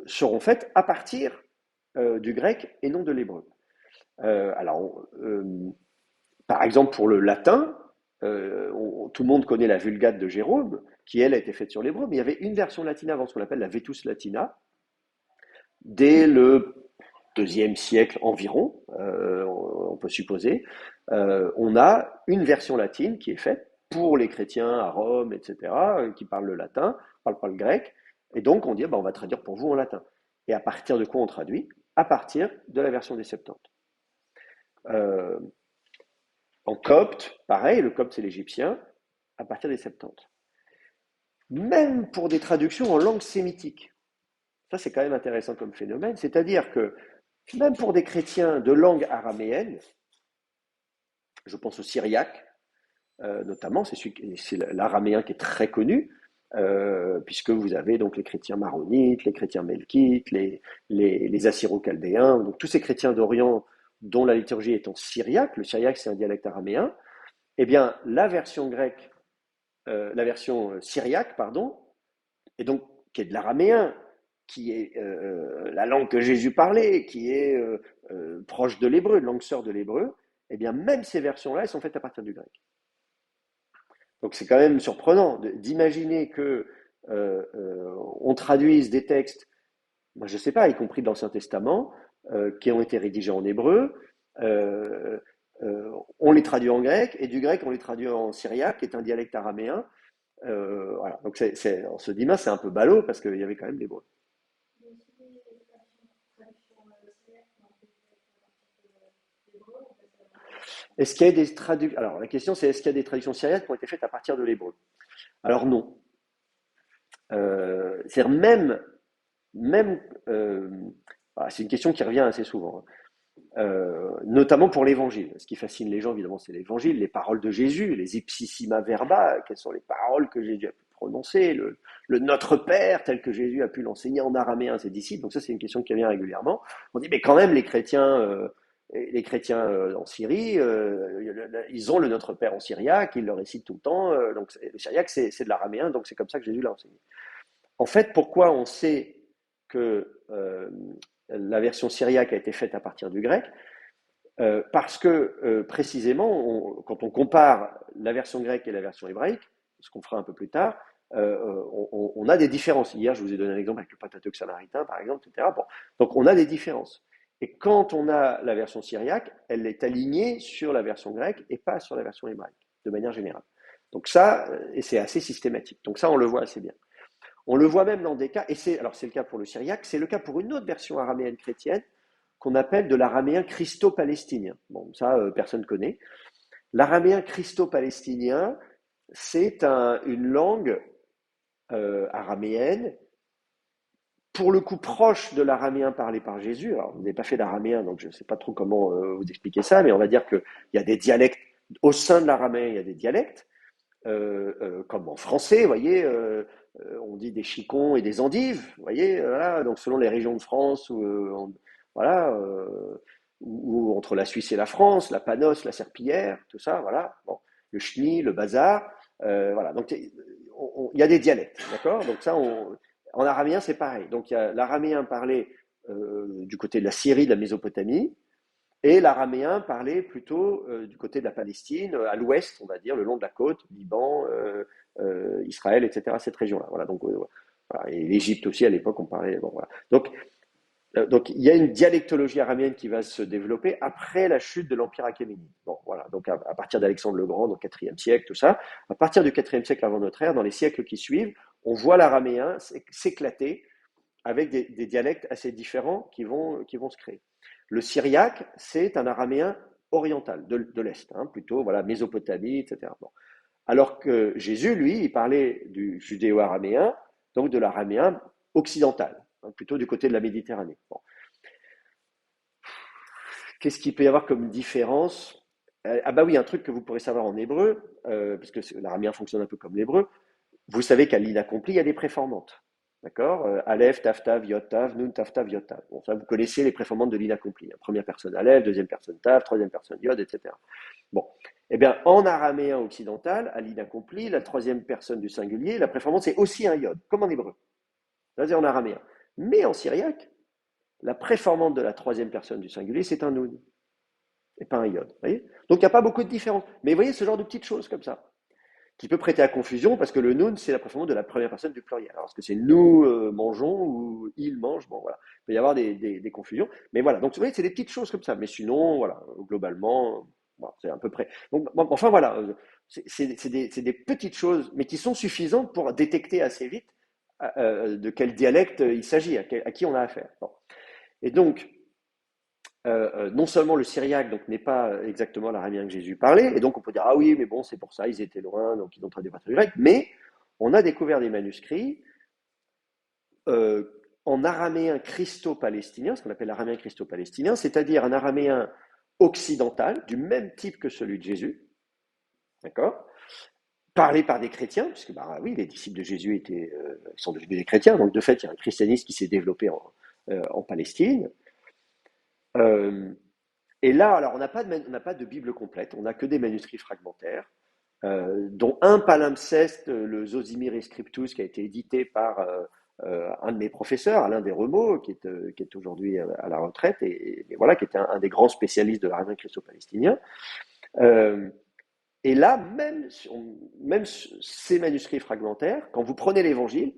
seront faites à partir du grec et non de l'hébreu. Alors, par exemple, pour le latin, tout le monde connaît la Vulgate de Jérôme, qui elle a été faite sur l'hébreu, mais il y avait une version latine avant, ce qu'on appelle la Vetus Latina, dès le deuxième siècle environ, on peut supposer. On a une version latine qui est faite pour les chrétiens à Rome, etc., qui parlent le latin, ne parlent pas le grec, et donc on dit bah, on va traduire pour vous en latin. Et à partir de quoi on traduit? À partir de la version des Septante. Euh, En copte, pareil, le copte c'est l'égyptien, à partir des Septante. Même pour des traductions en langue sémitique. Ça, c'est quand même intéressant comme phénomène. C'est-à-dire que même pour des chrétiens de langue araméenne, je pense au syriaque, notamment, c'est l'araméen qui est très connu, puisque vous avez donc les chrétiens maronites, les chrétiens melkites, les assyro-chaldéens, donc tous ces chrétiens d'Orient dont la liturgie est en syriaque, le syriaque c'est un dialecte araméen, eh bien la version grecque, la version syriaque, pardon, et donc qui est de l'araméen, qui est la langue que Jésus parlait, qui est proche de l'hébreu, langue sœur de l'hébreu, eh bien même ces versions-là, elles sont faites à partir du grec. Donc c'est quand même surprenant d'imaginer que on traduise des textes, moi je ne sais pas, y compris de l'Ancien Testament, qui ont été rédigés en hébreu, euh, on les traduit en grec, et du grec on les traduit en syriaque, qui est un dialecte araméen. Voilà. Donc on se dit, mince, c'est un peu ballot parce qu'il y avait quand même l'hébreu. Est-ce qu'il y a des traductions? Alors la question c'est est-ce qu'il y a des traductions syriaques qui ont été faites à partir de l'hébreu? Alors non. C'est-à-dire même c'est une question qui revient assez souvent, hein. Notamment pour l'évangile. Ce qui fascine les gens, évidemment, c'est l'évangile, les paroles de Jésus, les ipsissima verba, quelles sont les paroles que Jésus a pu prononcer, le Notre Père, tel que Jésus a pu l'enseigner en araméen à ses disciples. Donc ça, c'est une question qui revient régulièrement. On dit, mais quand même, les chrétiens en Syrie, ils ont le Notre Père en syriaque, ils le récitent tout le temps. Donc le syriaque, c'est de l'araméen, donc c'est comme ça que Jésus l'a enseigné. En fait, pourquoi on sait que la version syriaque a été faite à partir du grec? Parce que précisément, quand on compare la version grecque et la version hébraïque, ce qu'on fera un peu plus tard, on a des différences. Hier, je vous ai donné un exemple avec le Pentateuque samaritain, par exemple, etc. Bon. Donc, on a des différences. Et quand on a la version syriaque, elle est alignée sur la version grecque et pas sur la version hébraïque, de manière générale. Donc ça, et c'est assez systématique. Donc ça, on le voit assez bien. On le voit même dans des cas, et c'est le cas pour le syriaque, c'est le cas pour une autre version araméenne chrétienne qu'on appelle de l'araméen christo-palestinien. Bon, ça, personne ne connaît. L'araméen christo-palestinien, c'est une langue araméenne, pour le coup proche de l'araméen parlé par Jésus. Alors, vous n'avez pas fait d'araméen, donc je ne sais pas trop comment vous expliquer ça, mais on va dire qu'il y a des dialectes, au sein de l'araméen, il y a des dialectes, comme en français, vous voyez, on dit des chicons et des endives, vous voyez, voilà, donc selon les régions de France, voilà, ou entre la Suisse et la France, la Panos, la Serpillière, tout ça, voilà, bon, le chenil, le bazar, voilà, donc il y a des dialectes, d'accord? Donc ça, en araméen, c'est pareil. Donc il y a l'araméen parlé du côté de la Syrie, de la Mésopotamie, et l'araméen parlait plutôt du côté de la Palestine, à l'ouest, on va dire, le long de la côte, Liban, Israël, etc., cette région-là. Voilà, donc, voilà. Et l'Égypte aussi, à l'époque, on parlait. Bon, voilà. Donc, il y a une dialectologie araméenne qui va se développer après la chute de l'Empire achéménide. Bon, voilà, donc à partir d'Alexandre le Grand, au IVe siècle, tout ça. À partir du IVe siècle avant notre ère, dans les siècles qui suivent, on voit l'araméen s'éclater avec des dialectes assez différents qui vont se créer. Le syriaque, c'est un araméen oriental, de l'Est, hein, plutôt, voilà, Mésopotamie, etc. Bon. Alors que Jésus, lui, il parlait du judéo-araméen, donc de l'araméen occidental, hein, plutôt du côté de la Méditerranée. Bon. Qu'est-ce qu'il peut y avoir comme différence? Ah bah oui, un truc que vous pourrez savoir en hébreu, parce que l'araméen fonctionne un peu comme l'hébreu, vous savez qu'à l'inaccompli, il y a des préformantes. D'accord? Aleph, Taf, Tav, Yod, Tav, Nun, Taf, Tav, Yod, Tav. Bon, ça, vous connaissez les préformantes de l'inaccompli. Première personne Aleph, deuxième personne Tav, troisième personne Yod, etc. Bon. Eh bien, en araméen occidental, à l'inaccompli, la troisième personne du singulier, la préformante, c'est aussi un Yod, comme en hébreu. Ça, c'est en araméen. Mais en syriaque, la préformante de la troisième personne du singulier, c'est un Nun, et pas un Yod. Voyez? Donc, il n'y a pas beaucoup de différence. Mais vous voyez ce genre de petites choses comme ça qui peut prêter à confusion parce que le nun, c'est la préformance de la première personne du pluriel. Alors, est-ce que c'est nous mangeons ou il mange? Bon, voilà. Il peut y avoir des confusions. Mais voilà. Donc, vous voyez, c'est des petites choses comme ça. Mais sinon, voilà, globalement, bon, c'est à peu près. Donc, bon, enfin, voilà. C'est des petites choses, mais qui sont suffisantes pour détecter assez vite de quel dialecte il s'agit, à qui on a affaire. Bon. Et donc, non seulement le syriaque donc n'est pas exactement l'araméen que Jésus parlait, et donc on peut dire ah oui, mais bon, c'est pour ça, ils étaient loin, donc ils ont traduit par le grec, mais on a découvert des manuscrits euh, en araméen christo-palestinien, ce qu'on appelle l'araméen christo-palestinien, c'est-à-dire un araméen occidental, du même type que celui de Jésus, d'accord, parlé par des chrétiens, puisque bah, oui, les disciples de Jésus sont devenus des chrétiens, donc de fait, il y a un christianisme qui s'est développé en Palestine. Euh, et là, alors, on n'a pas de Bible complète, on n'a que des manuscrits fragmentaires, dont un palimpseste, le Zosimiris Scriptus, qui a été édité par un de mes professeurs, Alain Desremeaux, qui est aujourd'hui à la retraite, et voilà, qui était un des grands spécialistes de l'araméen christo-palestinien. Euh, et là, même ces manuscrits fragmentaires, quand vous prenez l'évangile,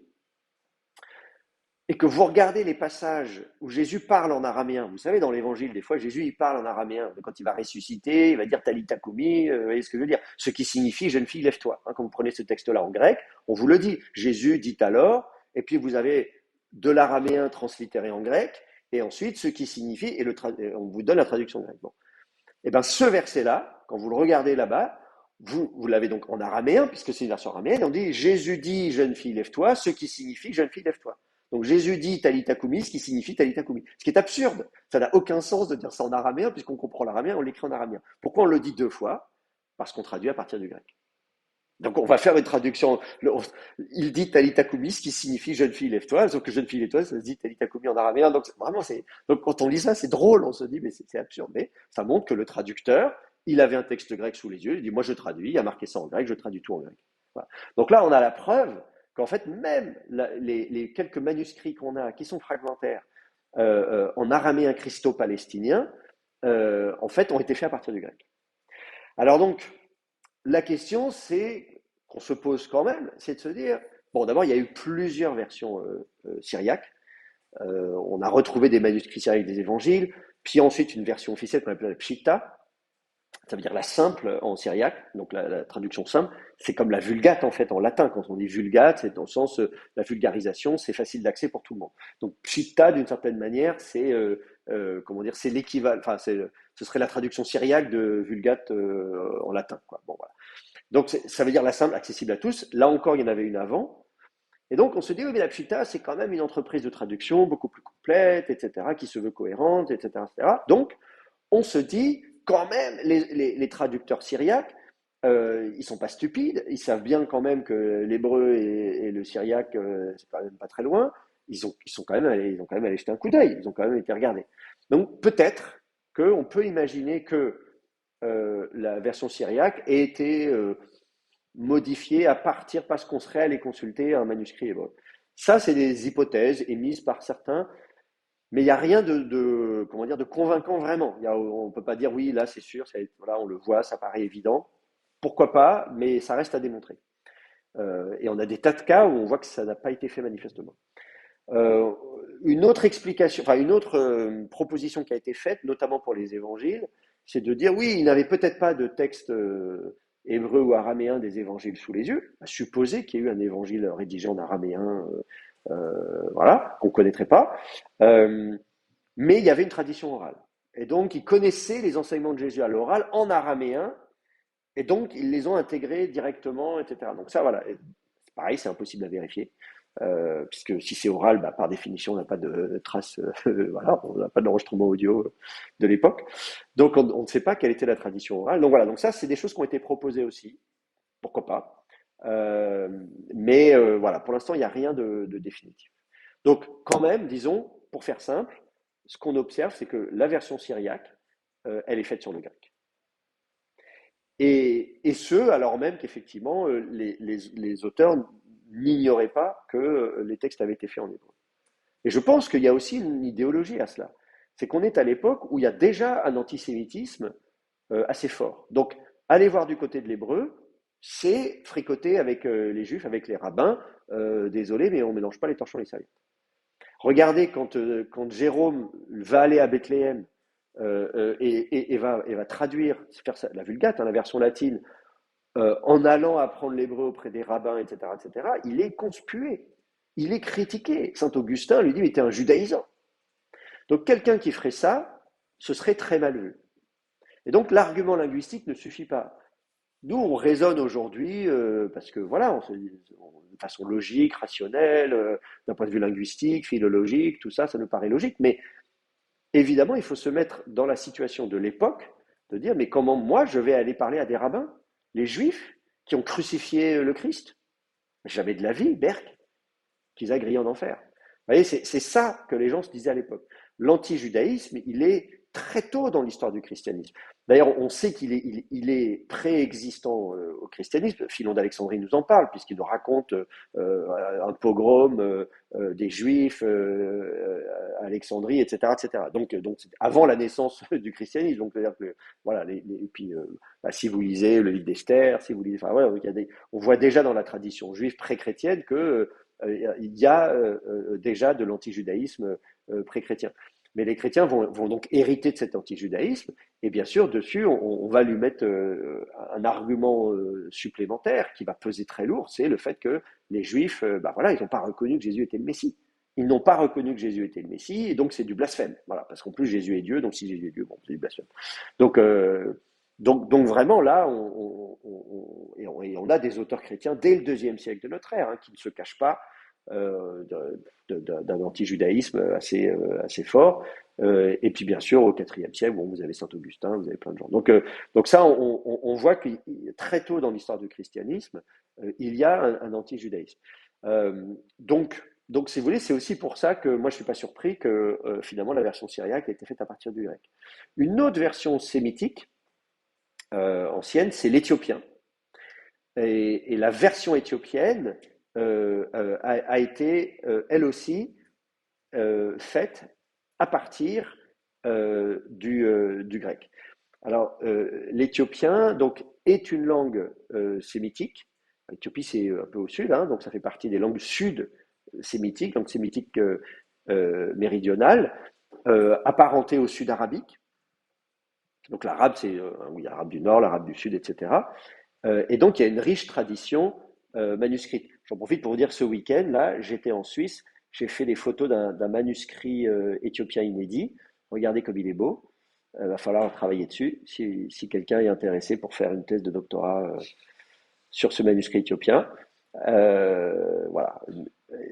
et que vous regardez les passages où Jésus parle en araméen, vous savez, dans l'évangile, des fois, Jésus, il parle en araméen. Quand il va ressusciter, il va dire Talita Koumi, vous voyez ce que je veux dire? Ce qui signifie jeune fille, lève-toi. Quand vous prenez ce texte-là en grec, on vous le dit. Jésus dit alors, et puis vous avez de l'araméen translittéré en grec, et ensuite ce qui signifie, et on vous donne la traduction grecque. Bon. Et bien, ce verset-là, quand vous le regardez là-bas, vous l'avez donc en araméen, puisque c'est une version araméenne, on dit Jésus dit jeune fille, lève-toi, ce qui signifie jeune fille, lève-toi. Donc Jésus dit Talita Koumi, ce qui signifie Talita Koumi. Ce qui est absurde. Ça n'a aucun sens de dire ça en araméen, puisqu'on comprend l'araméen, on l'écrit en araméen. Pourquoi on le dit deux fois? Parce qu'on traduit à partir du grec. Donc on va faire une traduction. Il dit Talita Koumi, ce qui signifie jeune fille, lève-toi. Sauf que jeune fille, lève-toi, ça se dit Talita Koumi en araméen. Donc vraiment, donc quand on lit ça, c'est drôle. On se dit, mais c'est absurde. Mais ça montre que le traducteur, il avait un texte grec sous les yeux. Il dit, moi je traduis, il a marqué ça en grec, je traduis tout en grec. Voilà. Donc là, on a la preuve qu'en fait, même les quelques manuscrits qu'on a, qui sont fragmentaires, en araméen christo-palestinien, en fait, ont été faits à partir du grec. Alors donc, la question, c'est qu'on se pose quand même, c'est de se dire, bon, d'abord, il y a eu plusieurs versions syriaques. On a retrouvé des manuscrits syriaques des évangiles, puis ensuite une version officielle qu'on appelle la Pshita, ça veut dire la simple en syriaque, donc la traduction simple, c'est comme la vulgate en fait en latin. Quand on dit vulgate, c'est dans le sens la vulgarisation, c'est facile d'accès pour tout le monde. Donc pshita, d'une certaine manière, c'est comment dire, c'est l'équivalent, enfin ce serait la traduction syriaque de vulgate en latin, quoi. Bon, voilà. Donc ça veut dire la simple, accessible à tous. Là encore, il y en avait une avant. Et donc on se dit, oui, mais la Pshita, c'est quand même une entreprise de traduction beaucoup plus complète, etc., qui se veut cohérente, etc., etc. Donc on se dit, quand même, les traducteurs syriaques, ils ne sont pas stupides, ils savent bien quand même que l'hébreu et le syriaque, c'est quand même pas très loin, ils ont quand même allé jeter un coup d'œil, ils ont quand même été regardés. Donc peut-être qu'on peut imaginer que la version syriaque ait été modifiée à partir parce qu'on serait allé consulter un manuscrit hébreu. Ça, c'est des hypothèses émises par certains, mais il n'y a rien comment dire, de convaincant vraiment. On ne peut pas dire oui, là c'est sûr, voilà, on le voit, ça paraît évident. Pourquoi pas, mais ça reste à démontrer. Et on a des tas de cas où on voit que ça n'a pas été fait manifestement. Euh, une autre explication, enfin une autre proposition qui a été faite, notamment pour les évangiles, c'est de dire oui, il n'avait peut-être pas de texte hébreu ou araméen des évangiles sous les yeux, à supposer qu'il y ait eu un évangile rédigé en araméen, voilà, qu'on ne connaîtrait pas. Euh, mais il y avait une tradition orale. Et donc, ils connaissaient les enseignements de Jésus à l'oral en araméen, et donc ils les ont intégrés directement, etc. Donc ça, voilà. C'est pareil, c'est impossible à vérifier, puisque si c'est oral, bah, par définition, on n'a pas de trace, voilà, on n'a pas d'enregistrement audio de l'époque. Donc on ne sait pas quelle était la tradition orale. Donc voilà, donc ça, c'est des choses qui ont été proposées aussi. Pourquoi pas? Mais voilà, pour l'instant, il n'y a rien de définitif. Donc quand même, disons, pour faire simple, ce qu'on observe, c'est que la version syriaque, elle est faite sur le grec. Et ce, alors même qu'effectivement, les auteurs n'ignoraient pas que les textes avaient été faits en hébreu. Et je pense qu'il y a aussi une idéologie à cela. C'est qu'on est à l'époque où il y a déjà un antisémitisme assez fort. Donc, aller voir du côté de l'hébreu, c'est fricoter avec les juifs, avec les rabbins. Désolé, mais on ne mélange pas les torchons et les serviettes. Regardez quand Jérôme va aller à Bethléem et va traduire, faire la Vulgate, hein, la version latine, en allant apprendre l'hébreu auprès des rabbins, etc., etc., il est conspué, il est critiqué. Saint Augustin lui dit, mais t'es un judaïsant. Donc quelqu'un qui ferait ça, ce serait très mal vu. Et donc l'argument linguistique ne suffit pas. Nous, on raisonne aujourd'hui parce que voilà, de façon logique, rationnelle, d'un point de vue linguistique, philologique, tout ça, ça nous paraît logique. Mais évidemment, il faut se mettre dans la situation de l'époque, de dire, mais comment moi je vais aller parler à des rabbins, les juifs, qui ont crucifié le Christ? Jamais de la vie, Berk, qu'ils aillent griller en enfer. Vous voyez, c'est ça que les gens se disaient à l'époque. L'anti-judaïsme, il est très tôt dans l'histoire du christianisme. D'ailleurs, on sait qu'il est, il est préexistant au christianisme. Philon d'Alexandrie nous en parle, puisqu'il nous raconte un pogrom des Juifs à Alexandrie, etc., etc. Donc c'est avant la naissance du christianisme. Donc, c'est-à-dire que, voilà, et puis, bah, si vous lisez le livre d'Esther, si vous lisez, enfin, voilà, on voit déjà dans la tradition juive pré-chrétienne que il y a déjà de l'antijudaïsme pré-chrétien. Mais les chrétiens vont donc hériter de cet antijudaïsme, et bien sûr, dessus, on va lui mettre un argument supplémentaire qui va peser très lourd, c'est le fait que les Juifs, bah voilà, ils n'ont pas reconnu que Jésus était le Messie. Ils n'ont pas reconnu que Jésus était le Messie, et donc c'est du blasphème. Voilà, parce qu'en plus, Jésus est Dieu, donc si Jésus est Dieu, bon, c'est du blasphème. Donc, donc vraiment, là, et on a des auteurs chrétiens dès le deuxième siècle de notre ère, hein, qui ne se cachent pas d'un anti-judaïsme assez fort. Et puis bien sûr, au IVe siècle, bon, vous avez Saint-Augustin, vous avez plein de gens. Donc ça, on voit que très tôt dans l'histoire du christianisme, il y a un anti-judaïsme. Donc, si vous voulez, c'est aussi pour ça que moi, je ne suis pas surpris que finalement la version syriaque ait été faite à partir du grec. Une autre version sémitique ancienne, c'est l'éthiopien. Et la version éthiopienne a été, elle aussi, faite à partir du grec. Alors, l'éthiopien donc, est une langue sémitique. L'Éthiopie, c'est un peu au sud, hein, donc ça fait partie des langues sud-sémitiques, donc sémitiques méridionales, apparentées au sud-arabique. Donc l'arabe, c'est oui, l'arabe du nord, l'arabe du sud, etc. Et donc, il y a une riche tradition manuscrite. J'en profite pour vous dire, ce week-end, là, j'étais en Suisse, j'ai fait des photos d'un manuscrit éthiopien inédit. Regardez comme il est beau. Il va falloir travailler dessus si quelqu'un est intéressé pour faire une thèse de doctorat sur ce manuscrit éthiopien. Voilà.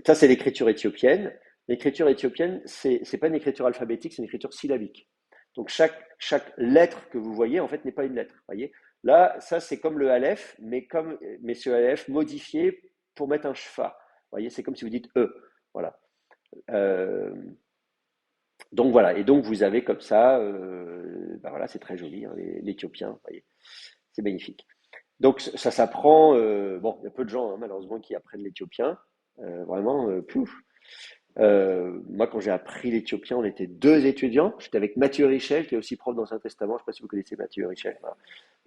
Ça, c'est l'écriture éthiopienne. L'écriture éthiopienne, c'est pas une écriture alphabétique, c'est une écriture syllabique. Donc chaque lettre que vous voyez, en fait, n'est pas une lettre. Voyez. Là, ça, c'est comme le Aleph, mais ce Aleph modifié pour mettre un shfa. Voyez, c'est comme si vous dites E. Voilà. Euh, donc voilà. Et donc vous avez comme ça, ben voilà, c'est très joli, hein, l'éthiopien. Voyez, c'est magnifique. Donc ça s'apprend. Bon, il y a peu de gens, hein, malheureusement, qui apprennent l'éthiopien. Vraiment, pouf. Moi, quand j'ai appris l'éthiopien, on était deux étudiants. J'étais avec Mathieu Richel, qui est aussi prof dans Saint-Testament. Je ne sais pas si vous connaissez Mathieu Richel. Voilà.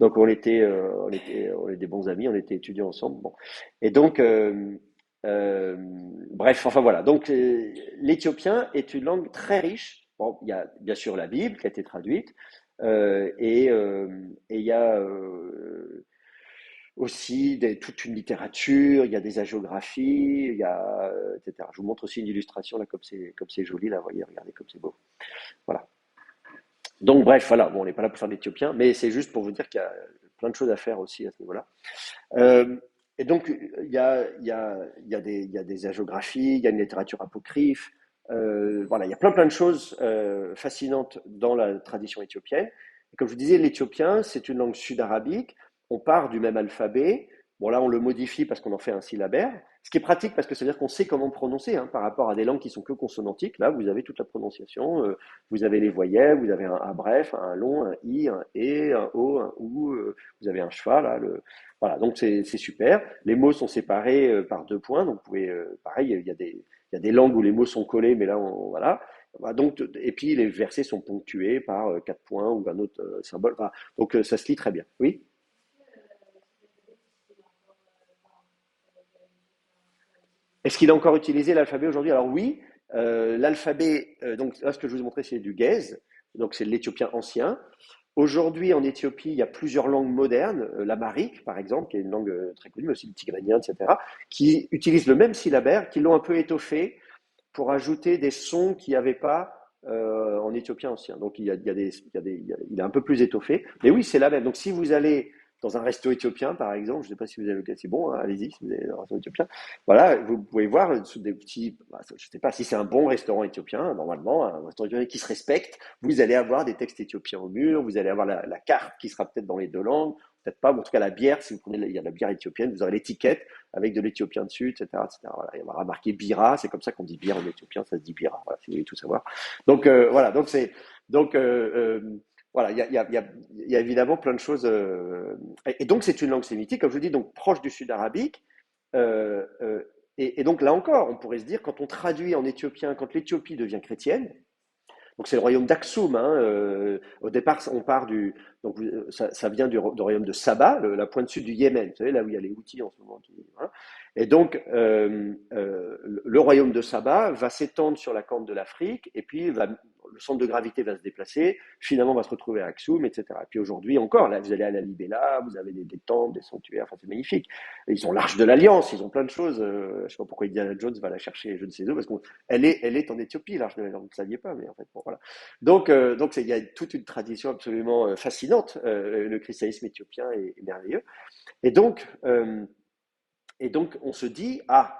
Donc, on est des bons amis, on était étudiants ensemble. Bon. Et donc, bref, enfin voilà. Donc, l'éthiopien est une langue très riche. Bon, il y a bien sûr la Bible qui a été traduite, et il y a aussi toute une littérature, il y a des hagiographies, il y a, etc. Je vous montre aussi une illustration là, comme c'est joli là, voyez, regardez comme c'est beau. Voilà. Donc bref, voilà, bon, on n'est pas là pour faire de l'éthiopien, mais c'est juste pour vous dire qu'il y a plein de choses à faire aussi à ce niveau-là. Euh, et donc il y a des hagiographies, il y a une littérature apocryphe, voilà, il y a plein de choses fascinantes dans la tradition éthiopienne. Et comme je vous disais, l'éthiopien, c'est une langue sud-arabique. On part du même alphabet. Bon, là, on le modifie parce qu'on en fait un syllabaire. Ce qui est pratique parce que ça veut dire qu'on sait comment prononcer, hein, par rapport à des langues qui sont que consonantiques. Là, vous avez toute la prononciation. Vous avez les voyelles, vous avez un A bref, un long, un I, un E, un O, un OU. Vous avez un cheval. Là, voilà, donc c'est super. Les mots sont séparés par deux points. Donc, vous pouvez, pareil, il y a des langues où les mots sont collés, mais là, voilà. Voilà, donc, et puis les versets sont ponctués par quatre points ou un autre symbole. Voilà, donc ça se lit très bien. Oui. Est-ce qu'il a encore utilisé l'alphabet aujourd'hui? Alors oui, l'alphabet, donc là ce que je vous ai montré c'est du Ge'ez, donc c'est l'éthiopien ancien. Aujourd'hui en Éthiopie il y a plusieurs langues modernes, l'amharique par exemple, qui est une langue très connue, mais aussi le tigrénien, etc., qui utilisent le même syllabaire, qui l'ont un peu étoffé pour ajouter des sons qu'il n'y avait pas en éthiopien ancien. Donc il est un peu plus étoffé. Mais oui, c'est la même. Donc si vous allez dans un resto éthiopien, par exemple, je ne sais pas si vous avez le cas, c'est bon, hein, allez-y, si vous allez dans un resto éthiopien. Voilà, vous pouvez voir sous des petits, bah, je ne sais pas si c'est un bon restaurant éthiopien, normalement, un restaurant éthiopien qui se respecte, vous allez avoir des textes éthiopiens au mur, vous allez avoir la carte qui sera peut-être dans les deux langues, peut-être pas, mais en tout cas la bière, si vous prenez, il y a la bière éthiopienne, vous aurez l'étiquette avec de l'éthiopien dessus, etc., etc. Voilà, il y aura marqué bira, c'est comme ça qu'on dit bière en éthiopien, ça se dit bira, voilà, si vous voulez tout savoir. Donc voilà, donc voilà, il y a évidemment plein de choses. Et donc c'est une langue sémitique, comme je vous dis, donc proche du sud arabique. Euh, euh, et donc là encore, on pourrait se dire, quand on traduit en éthiopien, quand l'Éthiopie devient chrétienne, donc c'est le royaume d'Aksum. Hein, au départ, on part du. Donc ça vient du royaume de Saba, la pointe sud du Yémen. Vous savez, là où il y a les Houthis en ce moment. Voilà. Et donc, le royaume de Saba va s'étendre sur la corne de l'Afrique, et puis le centre de gravité va se déplacer, finalement va se retrouver à Aksum, etc. Et puis aujourd'hui encore, là, vous allez à la Libella, vous avez des temples, des sanctuaires, enfin c'est magnifique. Et ils ont l'Arche de l'Alliance, ils ont plein de choses. Je ne sais pas pourquoi Indiana Jones va la chercher, je ne sais où, parce qu'elle est en Éthiopie, l'Arche de l'Alliance, vous ne saviez pas, mais en fait, bon, voilà. Donc il y a toute une tradition absolument fascinante. Le christianisme éthiopien est merveilleux. Et donc, euh, et donc, on se dit, ah,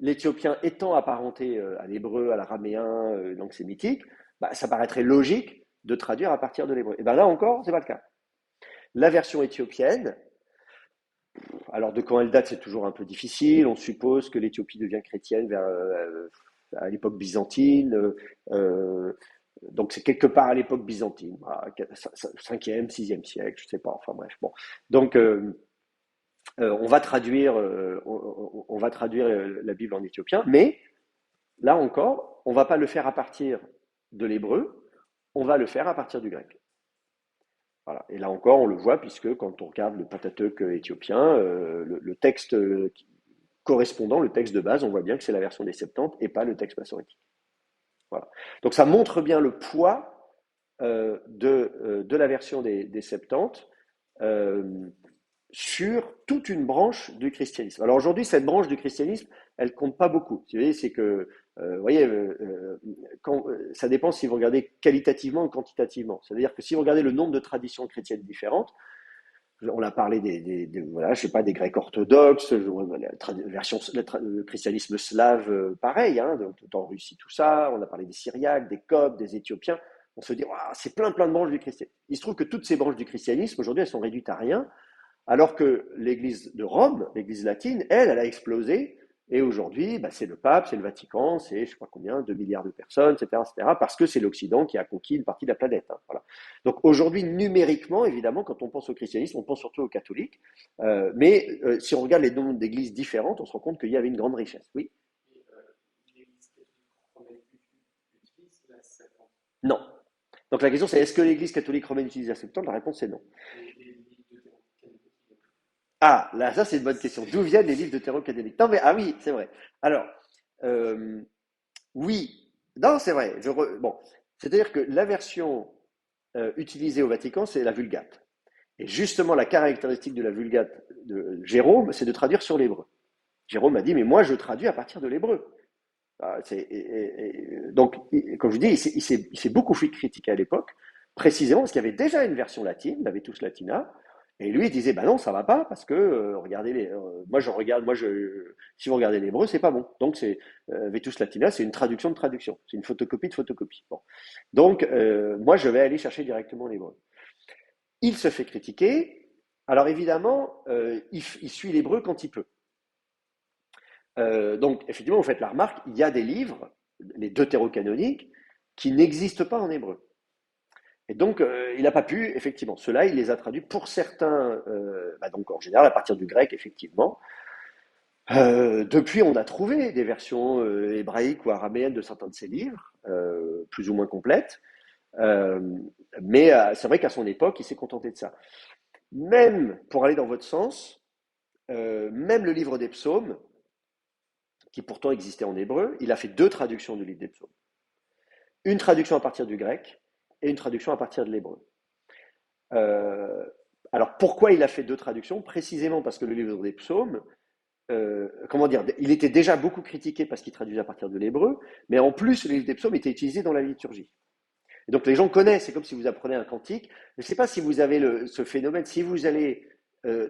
l'éthiopien étant apparenté à l'hébreu, à l'araméen, langue sémitique, bah, ça paraîtrait logique de traduire à partir de l'hébreu. Et bien là encore, c'est pas le cas. La version éthiopienne, alors de quand elle date, c'est toujours un peu difficile. On suppose que l'Éthiopie devient chrétienne à l'époque byzantine. Donc c'est quelque part à l'époque byzantine, 5e, 6e siècle, je ne sais pas, enfin bref. Bon. Donc on va traduire la Bible en éthiopien, mais là encore, on ne va pas le faire à partir de l'hébreu, on va le faire à partir du grec. Voilà. Et là encore, on le voit puisque quand on regarde le Pentateuque éthiopien, le texte correspondant, le texte de base, on voit bien que c'est la version des Septante et pas le texte massorétique. Voilà. Donc ça montre bien le poids de la version des Septante euh, sur toute une branche du christianisme. Alors aujourd'hui, cette branche du christianisme, elle compte pas beaucoup. Vous voyez, c'est que, vous voyez, ça dépend si vous regardez qualitativement ou quantitativement. C'est-à-dire que si vous regardez le nombre de traditions chrétiennes différentes, on a parlé voilà, je sais pas, des Grecs orthodoxes, le christianisme slave, pareil, hein, tout en Russie, tout ça. On a parlé des Syriaques, des Coptes, des Éthiopiens. On se dit, waouh, c'est plein de branches du christianisme. Il se trouve que toutes ces branches du christianisme, aujourd'hui, elles sont réduites à rien, alors que l'Église de Rome, l'Église latine, elle a explosé. Et aujourd'hui, bah, c'est le pape, c'est le Vatican, c'est je ne sais pas combien, 2 milliards de personnes, etc., parce que c'est l'Occident qui a conquis une partie de la planète. Hein, voilà. Donc aujourd'hui, numériquement, évidemment, quand on pense au christianisme, on pense surtout aux catholiques. Mais si on regarde les nombres d'églises différentes, on se rend compte qu'il y avait une grande richesse. Oui. Non. Donc la question c'est est-ce que l'Église catholique romaine utilise la Septante? La réponse est non. Ah, là, ça c'est une bonne question. D'où viennent les livres de terreau académiques? Non, mais ah oui, c'est vrai. Alors, euh, oui, non, c'est vrai. Bon, c'est-à-dire que la version utilisée au Vatican, c'est la Vulgate. Et justement, la caractéristique de la Vulgate de Jérôme, c'est de traduire sur l'hébreu. Jérôme a dit, mais moi, je traduis à partir de l'hébreu. Ah, donc, comme je vous dis, il s'est beaucoup fait critiquer à l'époque, précisément parce qu'il y avait déjà une version latine, Navetus Latina, et lui il disait, bah non, ça va pas, parce que regardez moi je regarde, si vous regardez l'hébreu, c'est pas bon. Donc c'est Vetus Latina, c'est une traduction de traduction, c'est une photocopie de photocopie. Bon. Donc moi je vais aller chercher directement l'hébreu. Il se fait critiquer. Alors évidemment, il suit l'hébreu quand il peut. Donc, effectivement, vous faites la remarque, il y a des livres, les deutérocanoniques, qui n'existent pas en hébreu. Et donc, il n'a pas pu, effectivement. Ceux-là, il les a traduits pour certains, donc en général à partir du grec, effectivement. Depuis, on a trouvé des versions hébraïques ou araméennes de certains de ces livres, plus ou moins complètes. Euh, mais c'est vrai qu'à son époque, il s'est contenté de ça. Même, pour aller dans votre sens, même le livre des psaumes, qui pourtant existait en hébreu, il a fait deux traductions du livre des psaumes. Une traduction à partir du grec et une traduction à partir de l'hébreu. Euh, alors pourquoi il a fait deux traductions? Précisément parce que le livre des psaumes, comment dire, il était déjà beaucoup critiqué parce qu'il traduisait à partir de l'hébreu, mais en plus, le livre des psaumes était utilisé dans la liturgie. Et donc les gens connaissent, c'est comme si vous apprenez un cantique. Je ne sais pas si vous avez ce phénomène, si vous allez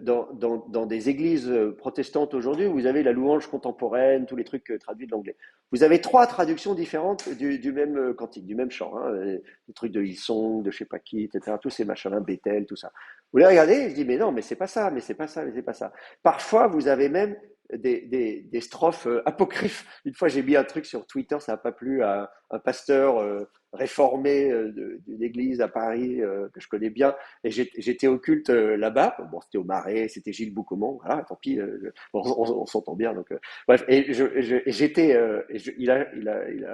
dans des églises protestantes aujourd'hui, vous avez la louange contemporaine, tous les trucs traduits de l'anglais. Vous avez trois traductions différentes du même cantique, du même chant. Hein, les trucs de Hillsong, de je sais pas qui, etc. Tous ces machins-là, Bethel, tout ça. Vous les regardez et je dis, mais non, mais c'est pas ça, mais c'est pas ça, mais c'est pas ça. Parfois, vous avez même des strophes apocryphes. Une fois, j'ai mis un truc sur Twitter, ça n'a pas plu à un pasteur réformé d'une église à Paris que je connais bien, et j'étais au culte là-bas. Bon, c'était au Marais, c'était Gilles Boucaumont, voilà, tant pis, bon, on s'entend bien. Donc, bref, et j'étais,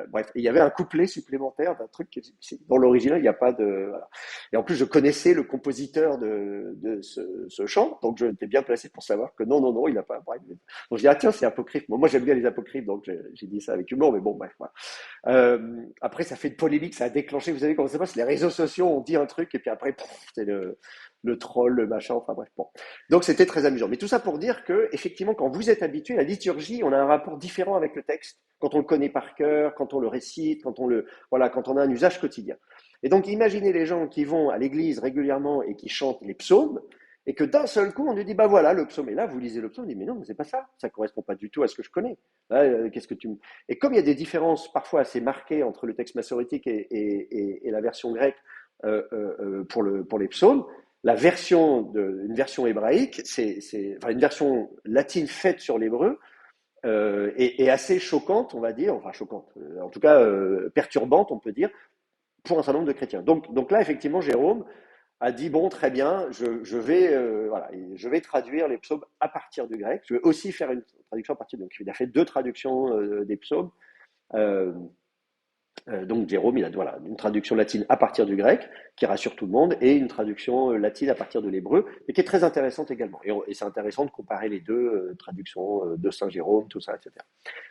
bref, et il y avait un couplet supplémentaire d'un truc qui, dans l'original, il n'y a pas de. Voilà. Et en plus, je connaissais le compositeur de ce chant, donc je étais bien placé pour savoir que non, non, non, il n'a pas. Bref. Donc je dis, ah tiens, c'est apocryphe. Moi, j'aime bien les apocryphes, donc j'ai dit ça avec humour, mais bon, bref, voilà. Après, ça fait une polémique, ça a déclenché, vous savez comment ça se passe, les réseaux sociaux ont dit un truc, et puis après, c'est le troll, le machin, enfin bref, bon. Donc c'était très amusant. Mais tout ça pour dire que, effectivement, quand vous êtes habitué à la liturgie, on a un rapport différent avec le texte, quand on le connaît par cœur, quand on le récite, voilà, quand on a un usage quotidien. Et donc, imaginez les gens qui vont à l'église régulièrement et qui chantent les psaumes, et que d'un seul coup, on lui dit, bah voilà, le psaume est là, vous lisez le psaume, on dit, mais non, mais c'est pas ça, ça correspond pas du tout à ce que je connais. Là, qu'est-ce que tu me... Et comme il y a des différences parfois assez marquées entre le texte massorétique et la version grecque pour les psaumes, une version hébraïque, enfin, une version latine faite sur l'hébreu, est assez choquante, on va dire, enfin choquante, en tout cas perturbante, on peut dire, pour un certain nombre de chrétiens. Donc là, effectivement, Jérôme a dit bon, très bien, voilà, je vais traduire les psaumes à partir du grec. Je vais aussi faire une traduction à partir donc il a fait deux traductions des psaumes. Euh, donc Jérôme, il a voilà, une traduction latine à partir du grec qui rassure tout le monde et une traduction latine à partir de l'hébreu, mais qui est très intéressante également. Et c'est intéressant de comparer les deux traductions de Saint Jérôme, tout ça, etc.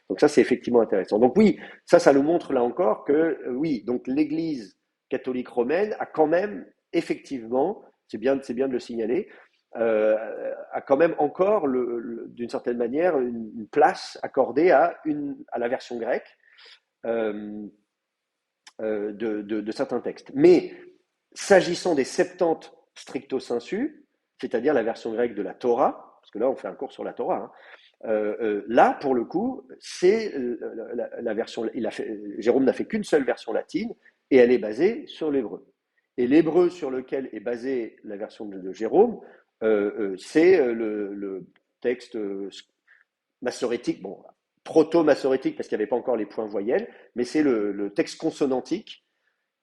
Donc ça, c'est effectivement intéressant. Donc oui, ça nous montre là encore que oui, donc l'Église catholique romaine a quand même effectivement, c'est bien de le signaler, a quand même encore, d'une certaine manière, une place accordée à la version grecque euh, de certains textes. Mais s'agissant des Septante stricto sensu, c'est-à-dire la version grecque de la Torah, parce que là on fait un cours sur la Torah, hein, là, pour le coup, c'est la version. Jérôme n'a fait qu'une seule version latine et elle est basée sur l'hébreu. Et l'hébreu sur lequel est basée la version de Jérôme, c'est le texte massorétique, bon, proto-massorétique parce qu'il n'y avait pas encore les points voyelles, mais c'est le texte consonantique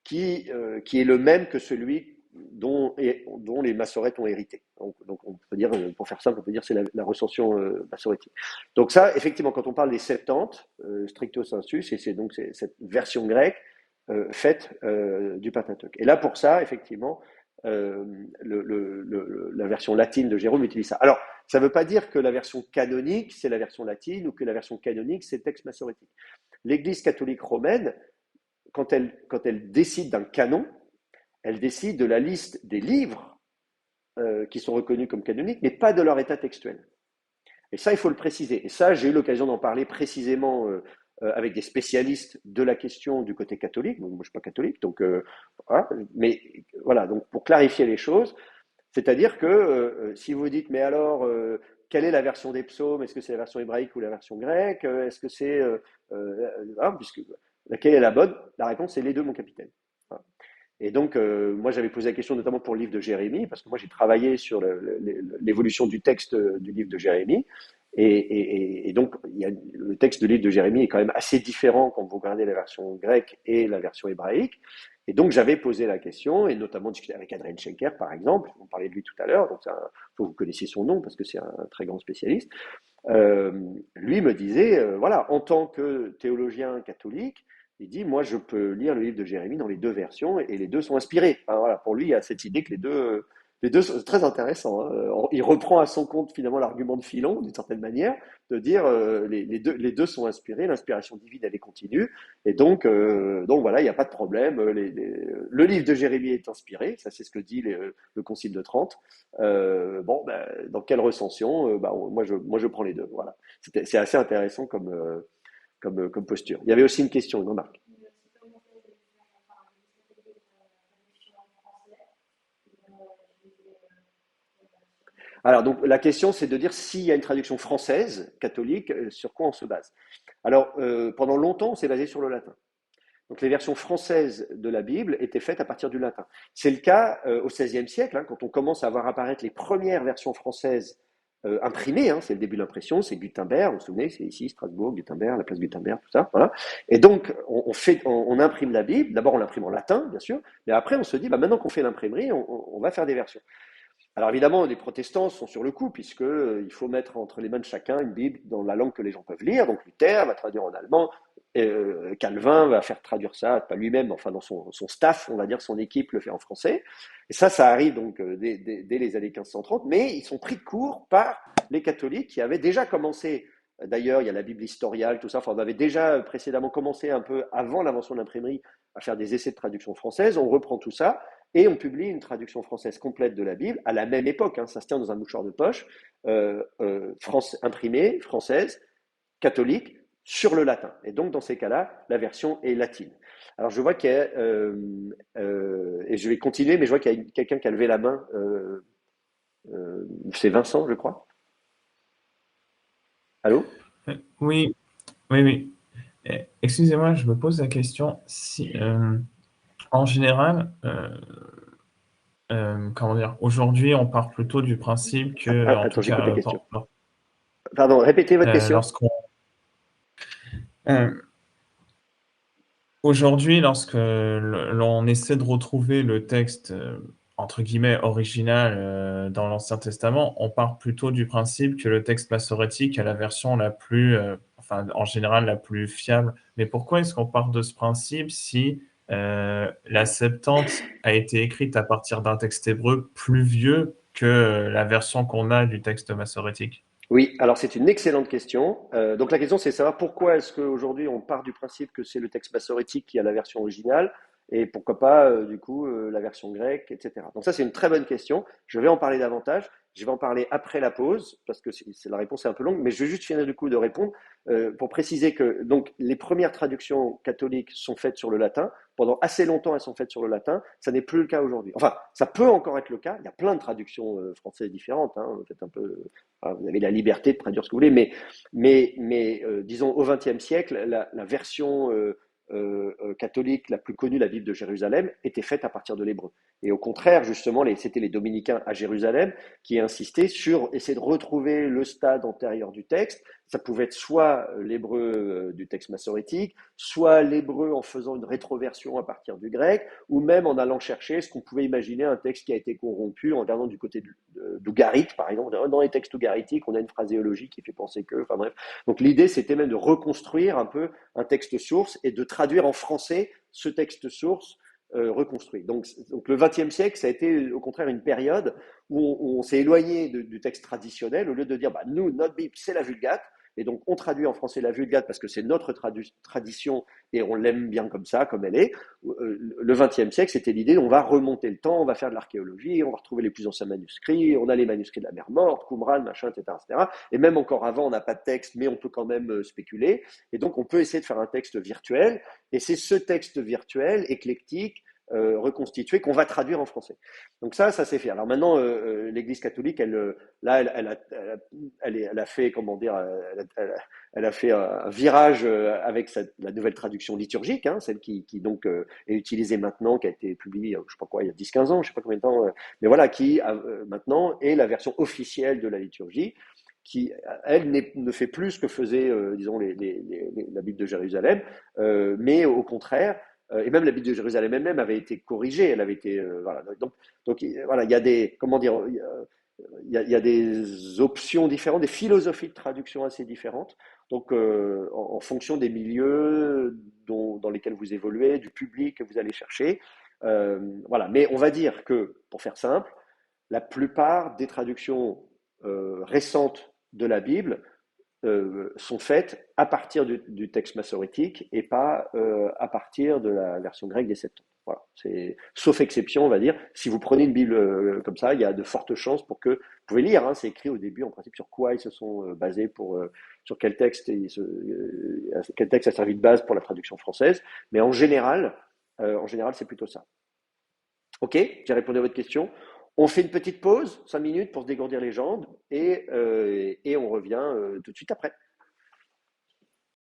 qui est le même que celui dont les massorètes ont hérité. Donc on peut dire, pour faire simple, on peut dire que c'est la recension massorétique. Donc ça, effectivement, quand on parle des Septante, stricto sensu, c'est donc cette version grecque faite du Pentateuque. Et là, pour ça, effectivement, la version latine de Jérôme utilise ça. Alors, ça ne veut pas dire que la version canonique, c'est la version latine, ou que la version canonique, c'est le texte massorétique. L'Église catholique romaine, quand elle décide d'un canon, elle décide de la liste des livres qui sont reconnus comme canoniques, mais pas de leur état textuel. Et ça, il faut le préciser. Et ça, j'ai eu l'occasion d'en parler précisément avec des spécialistes de la question du côté catholique. Donc, moi, je ne suis pas catholique, donc voilà. Mais voilà, donc pour clarifier les choses, c'est-à-dire que si vous dites, mais alors, quelle est la version des psaumes? Est-ce que c'est la version hébraïque ou la version grecque? Est-ce que c'est. Puisque, laquelle est la bonne? La réponse, c'est les deux, mon capitaine. Voilà. Et donc, moi, j'avais posé la question notamment pour le livre de Jérémie, parce que moi, j'ai travaillé sur l'évolution du texte du livre de Jérémie. Et donc, le texte du livre de Jérémie est quand même assez différent quand vous regardez la version grecque et la version hébraïque. Et donc, j'avais posé la question, et notamment discuté avec Adrien Schenker, par exemple. On parlait de lui tout à l'heure, donc faut que vous connaissiez son nom, parce que c'est un très grand spécialiste. Lui me disait, voilà, en tant que théologien catholique, il dit, moi, je peux lire le livre de Jérémie dans les deux versions et les deux sont inspirés. Enfin, voilà, pour lui, il y a cette idée que Les deux sont très intéressants, hein. Il reprend à son compte finalement l'argument de Philon, d'une certaine manière, de dire les deux sont inspirés, l'inspiration divine elle est continue, et donc voilà, il n'y a pas de problème. Le livre de Jérémie est inspiré, ça c'est ce que dit le Concile de Trente. Bon, ben, dans quelle recension bah, moi je prends les deux. Voilà, c'est assez intéressant comme posture. Il y avait aussi une question, une remarque. Alors, donc, la question, c'est de dire s'il y a une traduction française, catholique, sur quoi on se base. Alors, pendant longtemps, on s'est basé sur le latin. Donc, les versions françaises de la Bible étaient faites à partir du latin. C'est le cas au XVIe siècle, hein, quand on commence à voir apparaître les premières versions françaises imprimées, hein, c'est le début de l'impression, c'est Gutenberg, vous vous souvenez, c'est ici, Strasbourg, Gutenberg, la place Gutenberg, tout ça, voilà. Et donc, on imprime la Bible, d'abord on l'imprime en latin, bien sûr, mais après on se dit, bah, maintenant qu'on fait l'imprimerie, on va faire des versions. Alors évidemment, les protestants sont sur le coup, puisque il faut mettre entre les mains de chacun une Bible dans la langue que les gens peuvent lire. Donc Luther va traduire en allemand, Calvin va faire traduire ça, pas lui-même, enfin dans son staff, on va dire, son équipe le fait en français. Et ça arrive donc dès les années 1530, mais ils sont pris de court par les catholiques qui avaient déjà commencé. D'ailleurs, il y a la Bible historiale, tout ça. Enfin, on avait déjà précédemment commencé un peu avant l'invention de l'imprimerie à faire des essais de traduction française. On reprend tout ça et on publie une traduction française complète de la Bible à la même époque, hein, ça se tient dans un mouchoir de poche, imprimée, française, catholique, sur le latin. Et donc, dans ces cas-là, la version est latine. Alors, je vois qu'il y a, et je vais continuer, mais je vois qu'il y a quelqu'un qui a levé la main, c'est Vincent, je crois. Allô? Oui, oui, oui. Excusez-moi, je me pose la question si, en général, comment dire, aujourd'hui, on part plutôt du principe que, en tout Attends, cas, j'écoute la question. Pardon, répétez votre question. lorsqu'on, euh, aujourd'hui, lorsque l'on essaie de retrouver le texte, entre guillemets, original, dans l'Ancien Testament, on part plutôt du principe que le texte massorétique est la version la plus, enfin, en général, la plus fiable. Mais pourquoi est-ce qu'on part de ce principe si la Septante a été écrite à partir d'un texte hébreu plus vieux que la version qu'on a du texte massorétique? Oui, alors c'est une excellente question. Donc la question c'est de savoir pourquoi est-ce qu'aujourd'hui on part du principe que c'est le texte massorétique qui a la version originale et pourquoi pas du coup la version grecque, etc. Donc ça c'est une très bonne question. Je vais en parler davantage. Je vais en parler après la pause parce que la réponse est un peu longue, mais je vais juste finir du coup de répondre pour préciser que donc les premières traductions catholiques sont faites sur le latin. Pendant assez longtemps elles sont faites sur le latin. Ça n'est plus le cas aujourd'hui. Enfin, ça peut encore être le cas. Il y a plein de traductions françaises différentes. Hein. Faites un peu vous avez la liberté de traduire ce que vous voulez, mais disons au XXe siècle, la version catholique la plus connue, la Bible de Jérusalem, était faite à partir de l'hébreu. Et au contraire, justement, c'était les dominicains à Jérusalem qui insistaient sur essayer de retrouver le stade antérieur du texte. Ça pouvait être soit l'hébreu du texte massorétique, soit l'hébreu en faisant une rétroversion à partir du grec, ou même en allant chercher ce qu'on pouvait imaginer un texte qui a été corrompu en regardant du côté d'Ougarit, par exemple. Dans les textes ougaritiques, on a une phraséologie qui fait penser que, enfin bref. Donc l'idée, c'était même de reconstruire un peu un texte source et de traduire en français ce texte source reconstruit. Donc le XXe siècle, ça a été au contraire une période où on s'est éloigné du texte traditionnel au lieu de dire bah, nous, notre Bible, c'est la Vulgate. Et donc, on traduit en français la Vulgate parce que c'est notre tradition et on l'aime bien comme ça, comme elle est. Le XXe siècle, c'était l'idée, on va remonter le temps, on va faire de l'archéologie, on va retrouver les plus anciens manuscrits, on a les manuscrits de la mer morte, Qumran, machin, etc., etc. Et même encore avant, on n'a pas de texte, mais on peut quand même spéculer. Et donc, on peut essayer de faire un texte virtuel. Et c'est ce texte virtuel, éclectique, reconstitué, qu'on va traduire en français. Donc ça s'est fait. Alors maintenant, l'Église catholique, là, elle a fait, comment dire, elle a fait un virage avec la nouvelle traduction liturgique, hein, celle qui donc est utilisée maintenant, qui a été publiée, je sais pas quoi, il y a 10-15 ans, je sais pas combien de temps, mais voilà, qui maintenant est la version officielle de la liturgie qui, elle, ne fait plus ce que faisait, disons, la Bible de Jérusalem, mais au contraire, et même la Bible de Jérusalem elle-même avait été corrigée, elle avait été, voilà. Donc voilà, il y a des, comment dire, il y a des options différentes, des philosophies de traduction assez différentes. Donc, en fonction des milieux dans lesquels vous évoluez, du public que vous allez chercher, voilà. Mais on va dire que, pour faire simple, la plupart des traductions récentes de la Bible sont faites à partir du texte massorétique et pas à partir de la version grecque des Septante. Voilà. Sauf exception, on va dire. Si vous prenez une Bible comme ça, il y a de fortes chances pour que... Vous pouvez lire, hein, c'est écrit au début en principe sur quoi ils se sont basés sur quel texte, quel texte a servi de base pour la traduction française. Mais en général, c'est plutôt ça. Ok, j'ai répondu à votre question. On fait une petite pause, 5 minutes pour se dégourdir les jambes, et on revient tout de suite après.